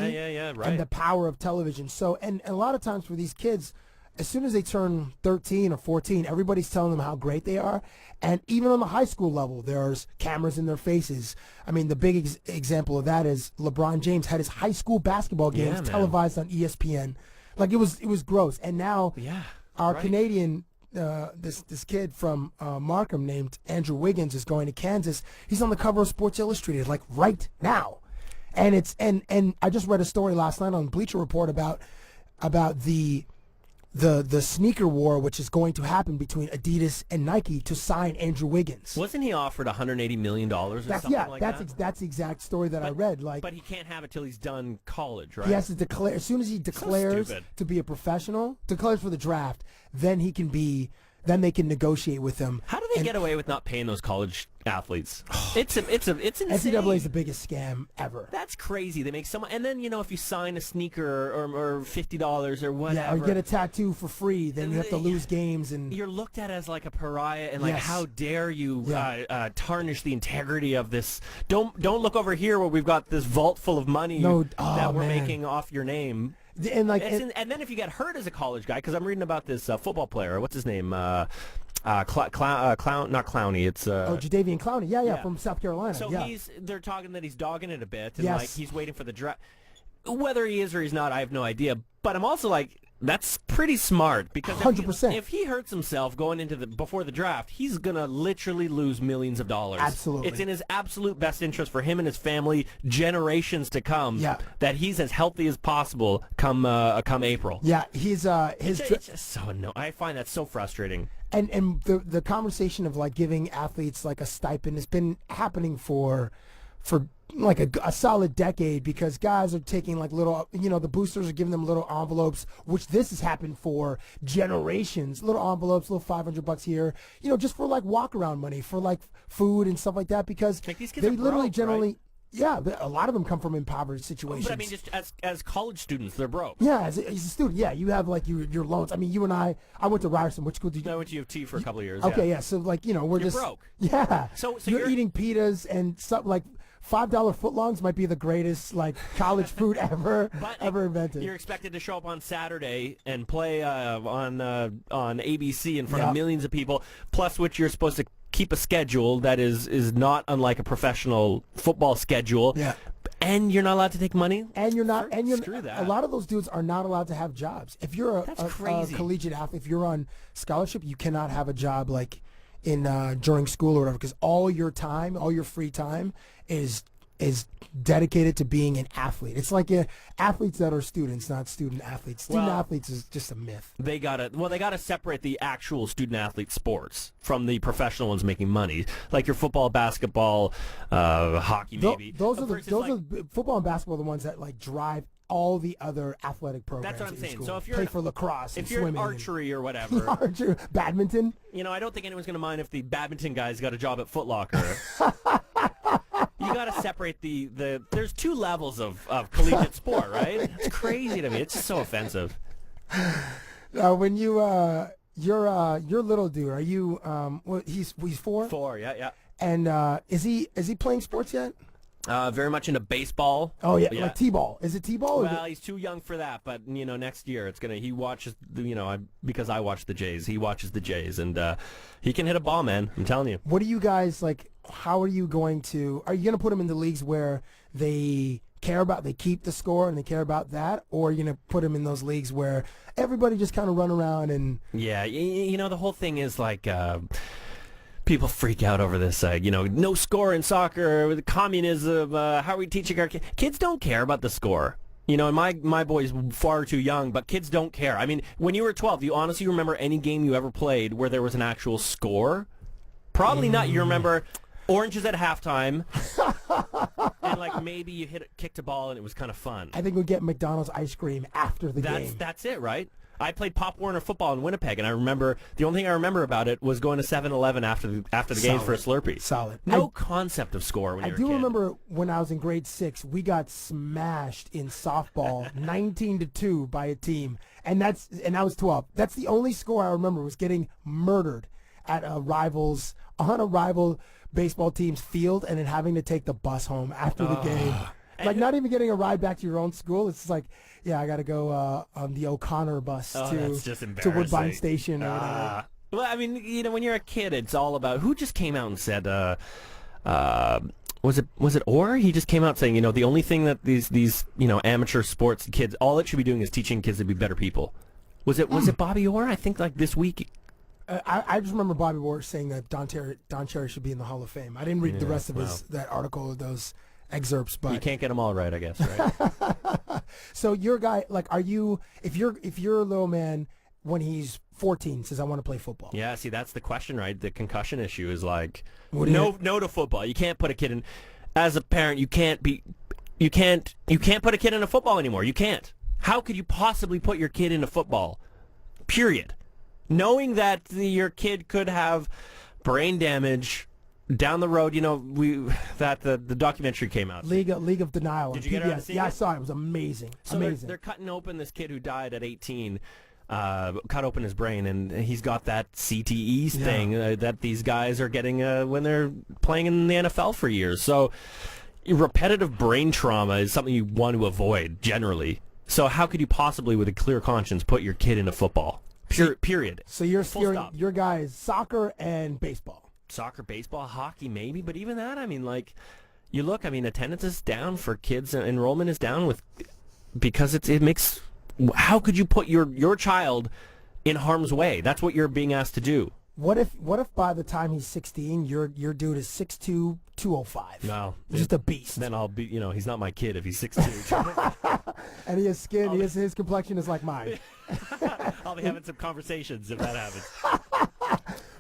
right. and the power of television. So, and a lot of times for these kids, as soon as they turn 13 or 14, everybody's telling them how great they are. And even on the high school level, there's cameras in their faces. I mean, the big example of that is LeBron James had his high school basketball games televised on ESPN. Like it was gross. And now our Canadian, this kid from Markham named Andrew Wiggins is going to Kansas. He's on the cover of Sports Illustrated, like right now. And it's and I just read a story last night on Bleacher Report about the sneaker war, which is going to happen between Adidas and Nike to sign Andrew Wiggins. Wasn't he offered $180 million or something like that? That's the exact story that I read. Like, but he can't have it till he's done college, right? He has to declare as soon as he declares to be a professional, declares for the draft, then he can then they can negotiate with them. How do they get away with not paying those college athletes? It's insane. NCAA is the biggest scam ever. That's crazy. They make so much, and then if you sign a sneaker or $50 or whatever, or get a tattoo for free, then you have to lose games, and you're looked at as like a pariah, and like, how dare you tarnish the integrity of this? Don't look over here where we've got this vault full of money that we're making off your name. And and then if you get hurt as a college guy, because I'm reading about this football player, what's his name? Not Clowney. It's Jadeveon Clowney. Yeah, from South Carolina. So they're talking that he's dogging it a bit, and Yes. like he's waiting for the draft. Whether he is or he's not, I have no idea. But I'm also like, that's pretty smart, because 100%. if he hurts himself going into before the draft, he's gonna literally lose millions of dollars. Absolutely. It's in his absolute best interest for him and his family, generations to come, that he's as healthy as possible come April. Yeah, he's it's just so annoying. I find that so frustrating. And the conversation of like giving athletes like a stipend has been happening for like a solid decade, because guys are taking like little, the boosters are giving them little envelopes, which this has happened for generations. Little envelopes, little $500 here, just for like walk around money for like food and stuff like that, because like these kids they are literally broke, generally. Right? Yeah, a lot of them come from impoverished situations. But I mean, just as college students, they're broke. Yeah, as a student, you have like your loans. I mean, you and I went to Ryerson. Which school did you? I went to U of T for a couple of years. Okay, yeah. So like we're You're just broke. Yeah. So you're eating pitas and something like $5 footlongs might be the greatest like college food ever invented. You're expected to show up on Saturday and play on ABC in front of millions of people, plus which you're supposed to keep a schedule that is not unlike a professional football schedule. Yeah. And you're not allowed to take money. And you're not. And you're. Screw that. A lot of those dudes are not allowed to have jobs. If you're a collegiate athlete, if you're on scholarship, you cannot have a job like in during school or whatever, because all your time, all your free time is dedicated to being an athlete. It's like athletes that are students, not student athletes. Student athletes is just a myth. They gotta separate the actual student athlete sports from the professional ones making money, like your football, basketball, hockey, maybe. Those are football and basketball are the ones that like drive all the other athletic programs. That's what I'm saying. School. So if you're play for lacrosse, if and you're swimming, archery or whatever, badminton. I don't think anyone's gonna mind if the badminton guy's got a job at Foot Locker. You got to separate the there's two levels of collegiate sport, right? It's crazy to me. It's just so offensive. When your little dude, are you he's 4? 4, yeah. And is he playing sports yet? Very much into baseball. Oh yeah, like t-ball. Is it t-ball? Well, he's too young for that, but next year it's gonna. He watches, because I watch the Jays. He watches the Jays, and he can hit a ball, man. I'm telling you. What do you guys like? How are you going to put him in the leagues where they keep the score and they care about that, or are you gonna put him in those leagues where everybody just kind of run around and? Yeah, the whole thing is like. People freak out over this, no score in soccer, with communism, how are we teaching our kids? Kids don't care about the score. And my boy's far too young, but kids don't care. I mean, when you were 12, do you honestly remember any game you ever played where there was an actual score? Probably not. You remember oranges at halftime, and like maybe you kicked a ball and it was kind of fun. I think we'll get McDonald's ice cream after the game. That's it, right? I played Pop Warner football in Winnipeg, and I remember the only thing I remember about it was going to 7-Eleven after the game for a Slurpee. Solid. No concept of score when you were a kid. I do remember when I was in grade 6, we got smashed in softball, 19-2 by a team, and I was 12. That's the only score I remember, was getting murdered at on a rival baseball team's field, and then having to take the bus home after the game. Like not even getting a ride back to your own school. It's like, I got to go on the O'Connor bus to Woodbine Station or whatever. Well, I mean, when you're a kid, it's all about who just came out and said, was it Orr? He just came out saying, the only thing that these amateur sports kids, all it should be doing is teaching kids to be better people. Was it Bobby Orr? I think like this week. I just remember Bobby Orr saying that Don Cherry should be in the Hall of Fame. I didn't read the rest of that article or those excerpts, but you can't get them all right, I guess, right? So your guy, like, are you, if you're a little man when he's 14 says I want to play football? Yeah, see, that's the question, right? The concussion issue is like no to football. You can't put a kid in. As a parent, you can't put a kid in a football anymore. You can't. How could you possibly put your kid into football? Period. knowing that your kid could have brain damage down the road. You know, the documentary came out. League of Denial. Did you get around to seeing Yeah, it? I saw it. It was amazing. So amazing. they're cutting open this kid who died at 18. Cut open his brain, and he's got that CTE thing that these guys are getting when they're playing in the NFL for years. So repetitive brain trauma is something you want to avoid generally. So how could you possibly, with a clear conscience, put your kid into football? Period. So your guy is soccer and baseball. Soccer, baseball, hockey, maybe, but even that, I mean, like, you look, I mean, attendance is down for kids, enrollment is down because it makes. How could you put your child in harm's way? That's what you're being asked to do. What if by the time he's 16, your dude is 6'2", 205? Well, just a beast. Then I'll be, he's not my kid if he's 6'2". And he has skin. His complexion is like mine. I'll be having some conversations if that happens.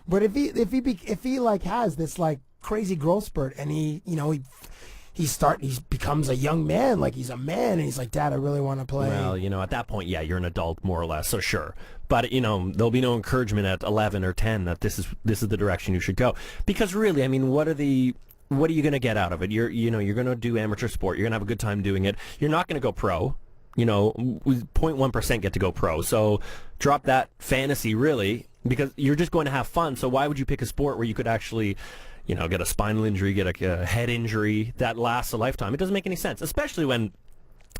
But if he like has this like crazy growth spurt, and he becomes a young man, like he's a man, and he's like, Dad, I really want to play. Well, at that point, yeah, you're an adult more or less, so sure. But there'll be no encouragement at 11 or 10 that this is the direction you should go. Because really, I mean, what are you going to get out of it? You're going to do amateur sport. You're going to have a good time doing it. You're not going to go pro. 0.1% get to go pro. So drop that fantasy, really, because you're just going to have fun. So why would you pick a sport where you could actually get a spinal injury, get a head injury that lasts a lifetime? It doesn't make any sense, especially when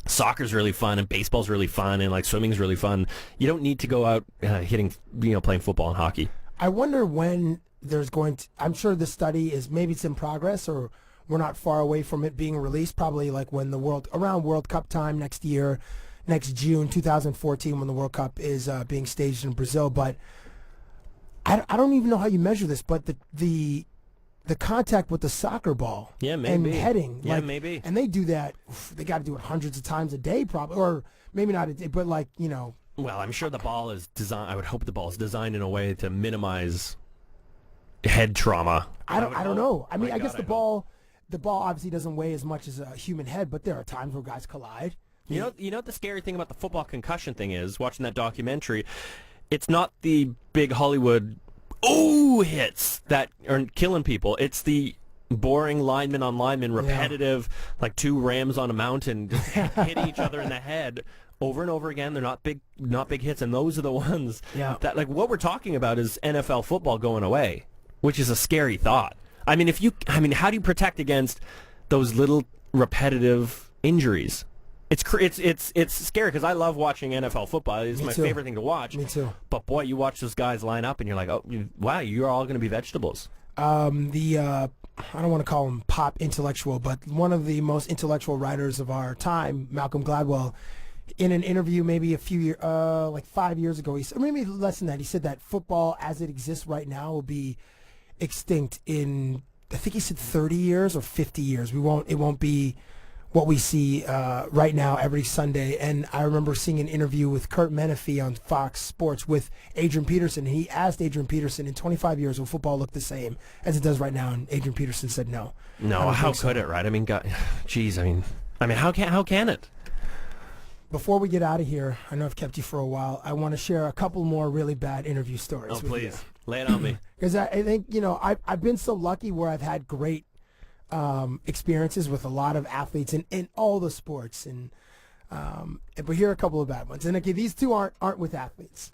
soccer's really fun and baseball's really fun and like swimming's really fun. You don't need to go out playing football and hockey. I wonder when there's I'm sure the study maybe it's in progress, or we're not far away from it being released, probably like when around World Cup time next year, next June 2014, when the World Cup is being staged in Brazil. But I don't even know how you measure this, but the contact with the soccer ball, maybe, and heading, maybe, and they do that. They got to do it hundreds of times a day, probably, or maybe not a day, but like Well, I'm sure the ball is designed. I would hope the ball is designed in a way to minimize head trauma. I don't know. I mean, I guess the ball obviously doesn't weigh as much as a human head, but there are times where guys collide. You know what the scary thing about the football concussion thing is? Watching that documentary, it's not the big Hollywood hits that are killing people. It's the boring lineman on lineman, repetitive, like two rams on a mountain, just hitting each other in the head over and over again. They're not big hits, and those are the ones that, like, what we're talking about is NFL football going away, which is a scary thought. I mean, how do you protect against those little repetitive injuries? It's scary because I love watching NFL football. It's my favorite thing to watch. Me too. But boy, you watch those guys line up and you're like, oh, wow, you're all going to be vegetables. I don't want to call him pop intellectual, but one of the most intellectual writers of our time, Malcolm Gladwell, in an interview maybe a few years, like 5 years ago, maybe less than that, he said that football as it exists right now will be extinct in, I think he said 30 years or 50 years. It won't be what we see right now every Sunday. And I remember seeing an interview with Kurt Menefee on Fox Sports with Adrian Peterson. And he asked Adrian Peterson, in 25 years, will football look the same as it does right now? And Adrian Peterson said no. No, how could it, right? I mean, geez, I mean, how can it? Before we get out of here, I know I've kept you for a while. I want to share a couple more really bad interview stories. Oh, please. Lay it on me. Because I think, I've been so lucky where I've had great experiences with a lot of athletes in all the sports, but here are a couple of bad ones. And okay, these two aren't with athletes.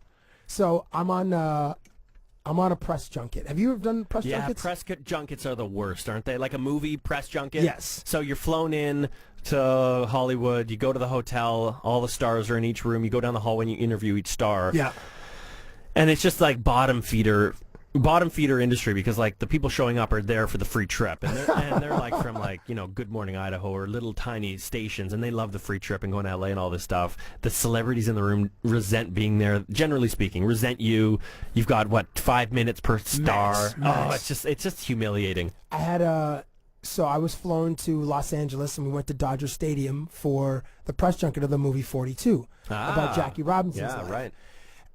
So I'm on a press junket. Have you ever done press junkets? Yeah, press junkets are the worst, aren't they? Like a movie press junket. Yes. So you're flown in to Hollywood. You go to the hotel. All the stars are in each room. You go down the hallway and you interview each star. Yeah. And it's just like bottom feeder industry, because like the people showing up are there for the free trip, and they're like from Good Morning Idaho or little tiny stations, and they love the free trip and going to LA and all this stuff. The celebrities in the room resent being there, generally speaking, resent you. You've got 5 minutes per star. Oh, it's just humiliating. So I was flown to Los Angeles, and we went to Dodger Stadium for the press junket of the movie 42 about Jackie Robinson's life. Right.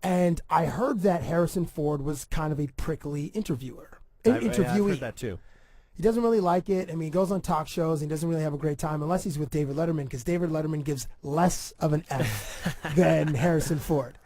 And I heard that Harrison Ford was kind of a prickly interviewer. I've heard that too. He doesn't really like it. I mean, he goes on talk shows. And he doesn't really have a great time unless he's with David Letterman, because David Letterman gives less of an F than Harrison Ford.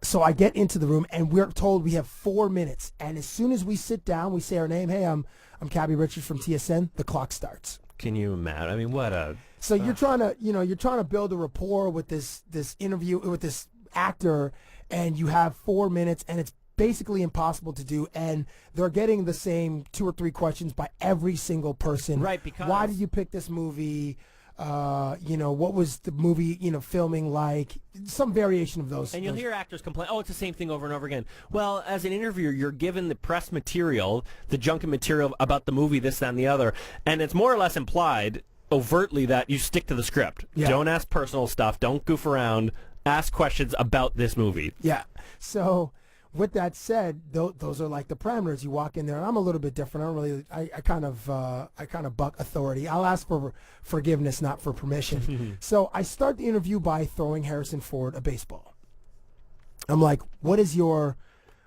So I get into the room, and we're told we have 4 minutes. And as soon as we sit down, we say our name. Hey, I'm Cabbie Richards from TSN. The clock starts. Can you imagine? I mean, what a... So you're trying to build a rapport with this interview with this actor, and you have 4 minutes, and it's basically impossible to do. And they're getting the same 2 or 3 questions by every single person. Right, because... Why did you pick this movie? What was the movie, filming like? Some variation of those. And you'll hear actors complain, oh, it's the same thing over and over again. Well, as an interviewer, you're given the press material, the junket material about the movie, this, that, and the other, and it's more or less implied overtly that you stick to the script. Yeah. Don't ask personal stuff. Don't goof around. Ask questions about this movie. Yeah. So with that said, those are like the parameters. You walk in there, and I'm a little bit different. I don't really. I kind of buck authority. I'll ask for forgiveness, not for permission. So I start the interview by throwing Harrison Ford a baseball. I'm like, what is your,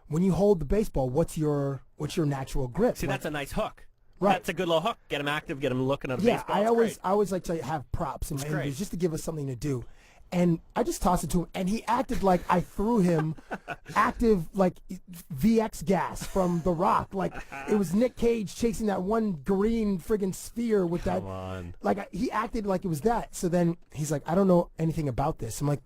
when you hold the baseball, what's your natural grip? See, that's a nice hook. Right. That's a good little hook. Get him active, get him looking at a Yeah, baseball. I It's always like to have props in my That's interviews great. just to give us something to do. And I just tossed it to him, and he acted like I threw him active, like VX gas from The Rock. Like it was Nick Cage chasing that one green friggin' sphere with that. Come on. Like he acted like it was that. So then he's like, I don't know anything about this. I'm like,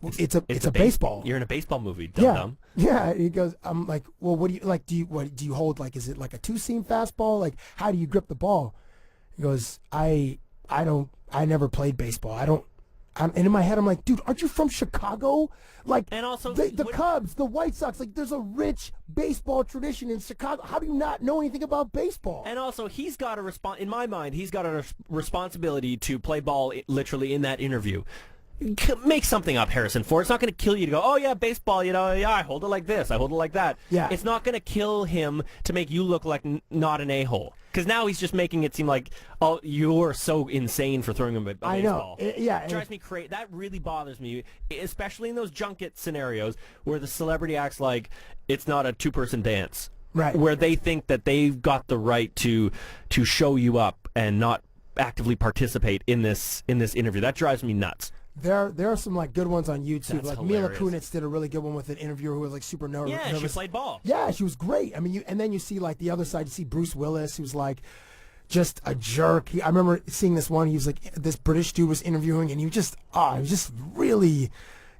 well, it's a baseball. You're in a baseball movie, Yeah, dum-dum. yeah. He goes, I'm like, well, what do you like? Do you hold like? Is it like a 2-seam fastball? Like, how do you grip the ball? He goes, I never played baseball. And in my head, I'm like, dude, aren't you from Chicago? Like, And also, the Cubs, the White Sox, like, there's a rich baseball tradition in Chicago. How do you not know anything about baseball? And also, he's got a in my mind, he's got a responsibility to play ball literally in that interview. Make something up, Harrison Ford. It's not going to kill you to go, oh, yeah, baseball, yeah, I hold it like this, I hold it like that. Yeah. It's not going to kill him to make you look like not an a-hole. Because now he's just making it seem like, oh, you're so insane for throwing him a baseball. I know. Yeah. It drives me crazy. That really bothers me, especially in those junket scenarios where the celebrity acts like it's not a two-person dance. Right. Where they think that they've got the right to show you up and not actively participate in this interview. That drives me nuts. There are some like good ones on YouTube. That's like hilarious. Mila Kunis did a really good one with an interviewer who was like super nervous. Yeah, she played ball. Yeah, she was great. I mean, and then you see like the other side. You see Bruce Willis, who's like just a jerk. I remember seeing this one. He was like this British dude was interviewing, and he was just really,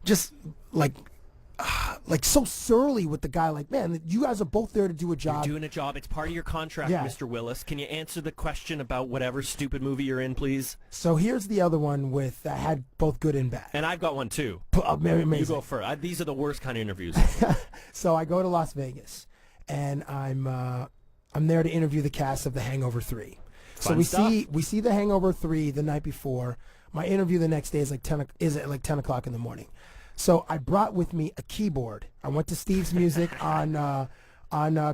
just like so surly with the guy. Like, man, you guys are both there to do a job. You're doing a job. It's part of your contract, Yeah. Mr. Willis. Can you answer the question about whatever stupid movie you're in, please? So here's the other one with that had both good and bad. And I've got one too. Amazing. You go first. These are the worst kind of interviews. So I go to Las Vegas, and I'm there to interview the cast of The Hangover 3. So Fun we stuff. see The Hangover 3 the night before. My interview the next day is at 10 o'clock in the morning. So I brought with me a keyboard. I went to Steve's Music on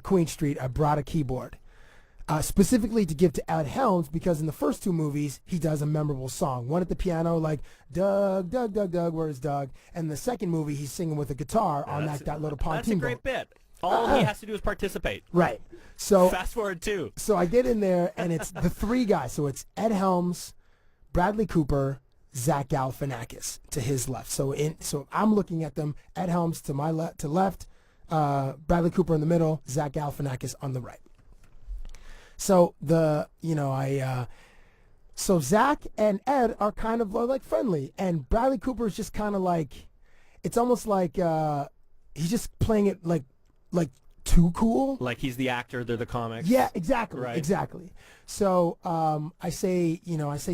Queen Street. I brought a keyboard. Specifically to give to Ed Helms, because in the first 2 movies, he does a memorable song. One at the piano, like, Doug, Doug, Doug, Doug, where's Doug? And in the second movie, he's singing with a guitar on that little pontoon That's a great boat. bit. All he has to do is participate. Right. So Fast forward too. So I get in there, and it's the 3 guys. So it's Ed Helms, Bradley Cooper, Zach Galifianakis to his left. So I'm looking at them. Ed Helms to my left, Bradley Cooper in the middle, Zach Galifianakis on the right. So so Zach and Ed are kind of like friendly, and Bradley Cooper is just kind of like, it's almost like he's just playing it like too cool. Like he's the actor, they're the comics. Yeah, exactly, Right. exactly. So I say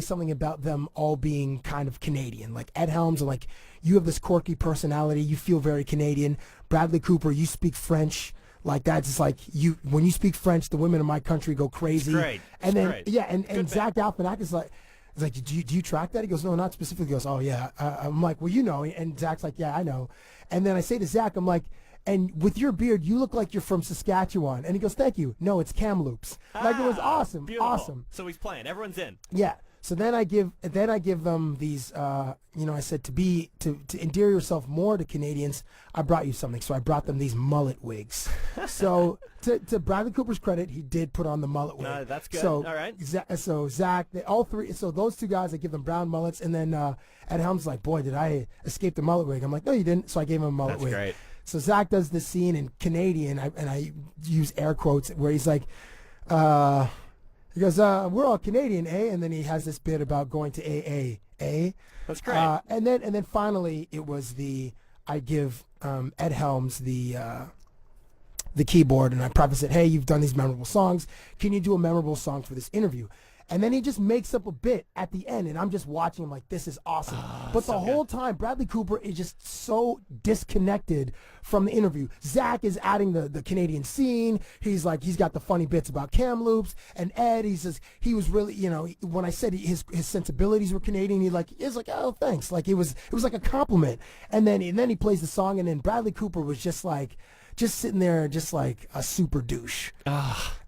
something about them all being kind of Canadian. Like Ed Helms, I'm like, you have this quirky personality. You feel very Canadian. Bradley Cooper, you speak French. Like that's just like when you speak French, the women in my country go crazy. It's great. And It's then great. yeah, and Good Zach Galifianakis is like, do you track that? He goes, no, not specifically. He goes, oh yeah. I'm like, well, you know. And Zach's like, yeah, I know. And then I say to Zach, I'm like, and with your beard, you look like you're from Saskatchewan. And he goes, thank you. No, it's Kamloops. Like it was awesome, Beautiful. awesome. So he's playing. Everyone's in. Yeah. So then I give them these. I said to endear yourself more to Canadians, I brought you something. So I brought them these mullet wigs. So to Bradley Cooper's credit, he did put on the mullet wig. No, that's good. So All right. So Zach, all 3. So those 2 guys, I give them brown mullets, and then Ed Helms is like, boy, did I escape the mullet wig? I'm like, no, you didn't. So I gave him a mullet That's wig. great. So Zach does this scene in Canadian, and I use air quotes, where he's like, he goes, we're all Canadian, eh? And then he has this bit about going to AA, eh? That's great. And then finally it was I give Ed Helms the keyboard, and I preface it, hey, you've done these memorable songs. Can you do a memorable song for this interview? And then he just makes up a bit at the end, and I'm just watching him like, this is awesome. But the whole time, Bradley Cooper is just so disconnected from the interview. Zach is adding the Canadian scene. He's like, he's got the funny bits about Kamloops. And Ed, he says, he was really, when I said his sensibilities were Canadian, he's like, oh, thanks. Like, it was like a compliment. And then he plays the song, and then Bradley Cooper was just sitting there, just like a super douche.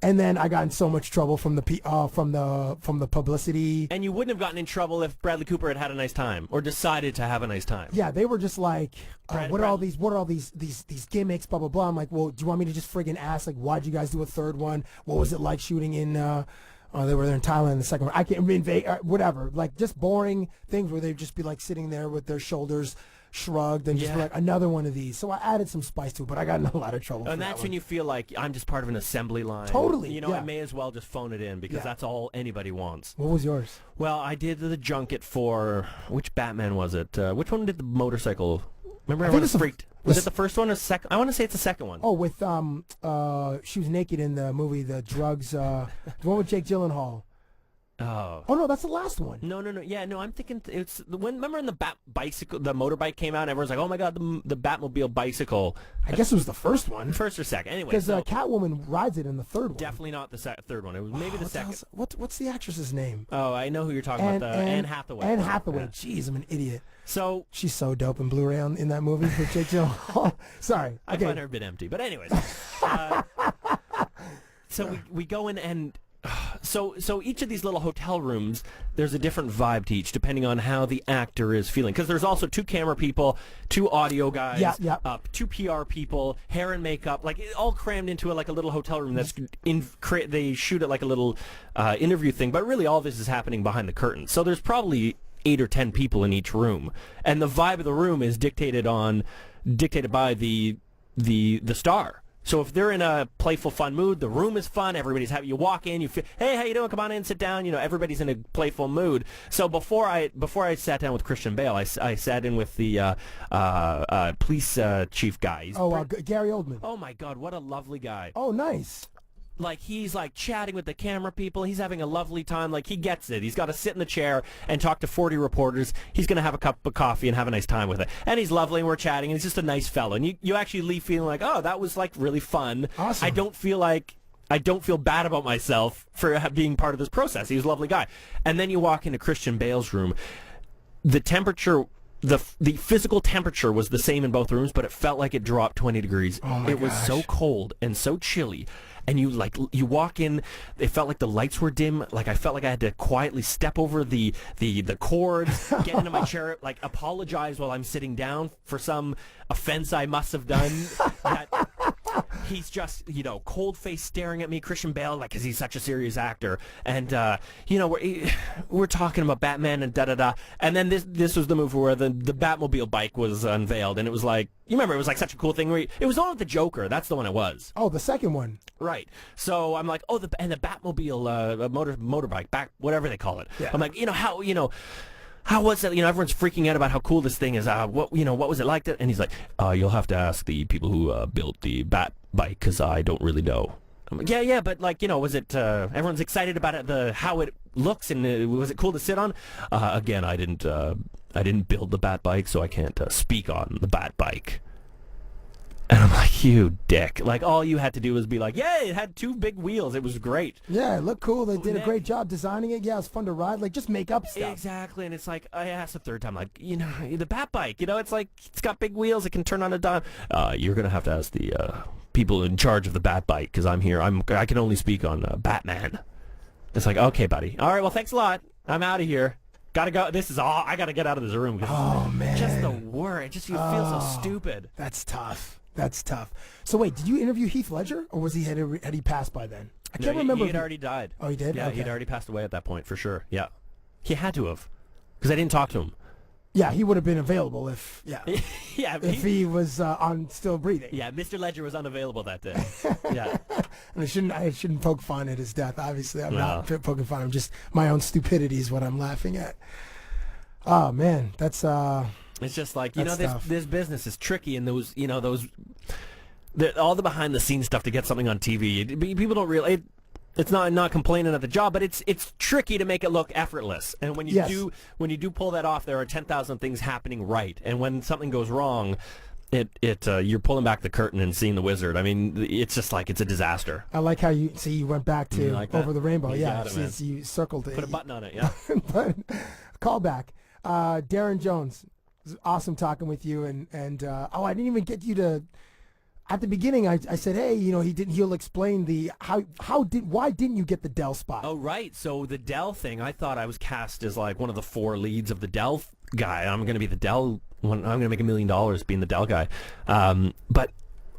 And then I got in so much trouble from the publicity. And you wouldn't have gotten in trouble if Bradley Cooper had a nice time or decided to have a nice time. Yeah, they were just like, what are all these gimmicks, blah blah blah. I'm like, well, do you want me to just friggin' ask, like, why'd you guys do a third one? What was it like shooting in? They were there in Thailand. The second one, I can't remember, whatever. Like, just boring things where they'd just be like sitting there with their shoulders shrugged and just be like, another one of these. So I added some spice to it, but I got in a lot of trouble. And that's when you feel like I'm just part of an assembly line. Totally. I may as well just phone it in because that's all anybody wants. What was yours? Well, I did the junket for, which Batman was it? Which one did the motorcycle? Remember everyone was freaked? Was it the first one or second? I want to say it's the second one. Oh, with she was naked in the movie The Drugs, the one with Jake Gyllenhaal. Oh no, that's the last one. No. Yeah, no, I'm thinking it's remember when the bicycle, the motorbike came out, and everyone's like, oh my god, the Batmobile bicycle. I guess it was the first one. First or second, anyway. Because Catwoman rides it in the third one. Definitely not the third one. It was maybe the second. What's the actress's name? Oh, I know who you're talking about. Anne Hathaway. Anne Hathaway. Yeah. Jeez, I'm an idiot. So she's so dope in Blu-ray in that movie with Jake Gyllenhaal. Sorry, I find her a bit empty, but anyways. So we go in and. So each of these little hotel rooms, there's a different vibe to each, depending on how the actor is feeling. Because there's also 2 camera people, 2 audio guys, 2 PR people, hair and makeup, like all crammed into like a little hotel room. They shoot it like a little interview thing, but really all this is happening behind the curtain. So there's probably 8 or 10 people in each room, and the vibe of the room is dictated by the star. So if they're in a playful, fun mood, the room is fun. Everybody's happy. You walk in, you feel, hey, how you doing? Come on in, sit down. Everybody's in a playful mood. So before I sat down with Christian Bale, I sat in with the police chief guy. Gary Oldman. Oh my God, what a lovely guy. Oh, nice. Like, he's like chatting with the camera people. He's having a lovely time. Like, he gets it. He's got to sit in the chair and talk to 40 reporters. He's going to have a cup of coffee and have a nice time with it. And he's lovely, and we're chatting, and he's just a nice fellow. And you actually leave feeling like, oh, that was like really fun. Awesome. I don't feel bad about myself for being part of this process. He was a lovely guy. And then you walk into Christian Bale's room. The temperature, the physical temperature was the same in both rooms, but it felt like it dropped 20 degrees. Oh my It was so cold and so chilly. And you walk in, it felt like the lights were dim. Like, I felt like I had to quietly step over the cords, get into my chair, like apologize while I'm sitting down for some offense I must have done. That he's just, cold face staring at me, Christian Bale, like, because he's such a serious actor. And, we're talking about Batman and da-da-da. And then this was the movie where the Batmobile bike was unveiled. And it was like, you remember, it was like such a cool thing. It was on with the Joker. That's the one it was. Oh, the second one. Right. So I'm like, oh, the Batmobile motorbike, whatever they call it. Yeah. I'm like, how was it? Everyone's freaking out about how cool this thing is. What was it like? And he's like, you'll have to ask the people who built the Bat bike, because I don't really know. I'm like, yeah, but was it? Everyone's excited about it, how it looks, and was it cool to sit on? Again, I didn't build the Bat bike, so I can't speak on the Bat bike. And I'm like, you dick. Like, all you had to do was be like, yeah, it had 2 big wheels. It was great. Yeah, it looked cool. They did a great job designing it. Yeah, it was fun to ride. Like, just make up stuff. Exactly. And it's like, I asked the third time, like, the Bat bike, it's like, it's got big wheels. It can turn on a dime. You're going to have to ask the people in charge of the Bat bike, because I'm here. I can only speak on Batman. It's like, okay, buddy. All right, well, thanks a lot. I'm out of here. Gotta go. I gotta get out of this room. Oh, man. Just the word. You feel so stupid. That's tough. So wait, did you interview Heath Ledger, or had he passed by then? I can't remember. He had already died. Oh, he did? Yeah, Okay. he'd already passed away at that point, for sure. Yeah. He had to have, because I didn't talk to him. Yeah, he would have been available if he was still breathing. Yeah, Mr. Ledger was unavailable that day. Yeah. And I shouldn't poke fun at his death. Obviously, I'm not poking fun. I'm just my own stupidity is what I'm laughing at. Oh man, that's It's just like this business is tricky, and all the behind the scenes stuff to get something on TV. People don't realize. It's not complaining at the job, but it's tricky to make it look effortless. And when you do pull that off, there are 10,000 things happening right. And when something goes wrong, you're pulling back the curtain and seeing the wizard. I mean, it's just like it's a disaster. I like how you went back to Over the Rainbow. You circled it. Put a button on it. Yeah. But call back. Daryn Jones, it was awesome talking with you. And I didn't even get you to. At the beginning, I said, hey, he'll explain why didn't you get the Dell spot? Oh, right. So the Dell thing, I thought I was cast as like one of the 4 leads of the Dell guy. I'm going to be the Dell one. I'm going to make $1 million being the Dell guy. But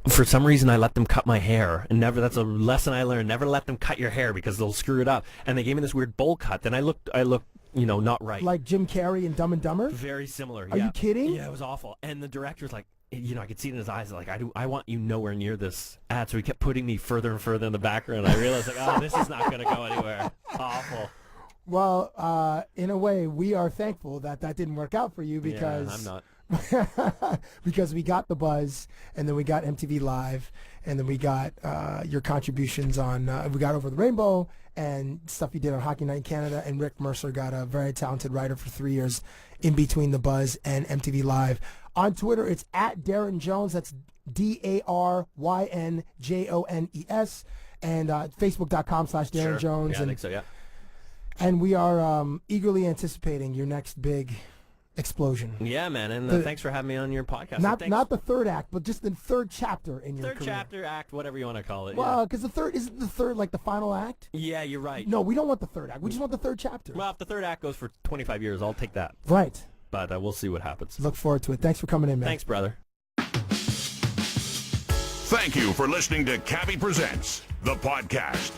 for some reason, I let them cut my hair. And that's a lesson I learned. Never let them cut your hair because they'll screw it up. And they gave me this weird bowl cut. Then I looked, not right. Like Jim Carrey in Dumb and Dumber? Very similar. Are you kidding? Yeah, it was awful. And the director's like, I could see it in his eyes, like, I want you nowhere near this ad. So he kept putting me further and further in the background. I realized, like, this is not going to go anywhere. Awful. Well, in a way, we are thankful that didn't work out for you because I'm not. because we got the buzz, and then we got MTV Live, and then we got your contributions on we got Over the Rainbow and stuff you did on Hockey Night in Canada, and Rick Mercer got a very talented writer for 3 years in between the buzz and MTV Live. On Twitter, it's at Daryn Jones. That's DarynJones. And Facebook.com/Daryn Jones. Yeah, I think so, yeah. And we are eagerly anticipating your next big explosion. Yeah, man, and thanks for having me on your podcast. Not the third act, but just the third chapter in your career. Third chapter, act, whatever you want to call it. Well, because isn't the third like the final act? Yeah, you're right. No, we don't want the third act. We just want the third chapter. Well, if the third act goes for 25 years, I'll take that. Right. But we'll see what happens. Look forward to it. Thanks for coming in, man. Thanks, brother. Thank you for listening to Cabbie Presents, the podcast.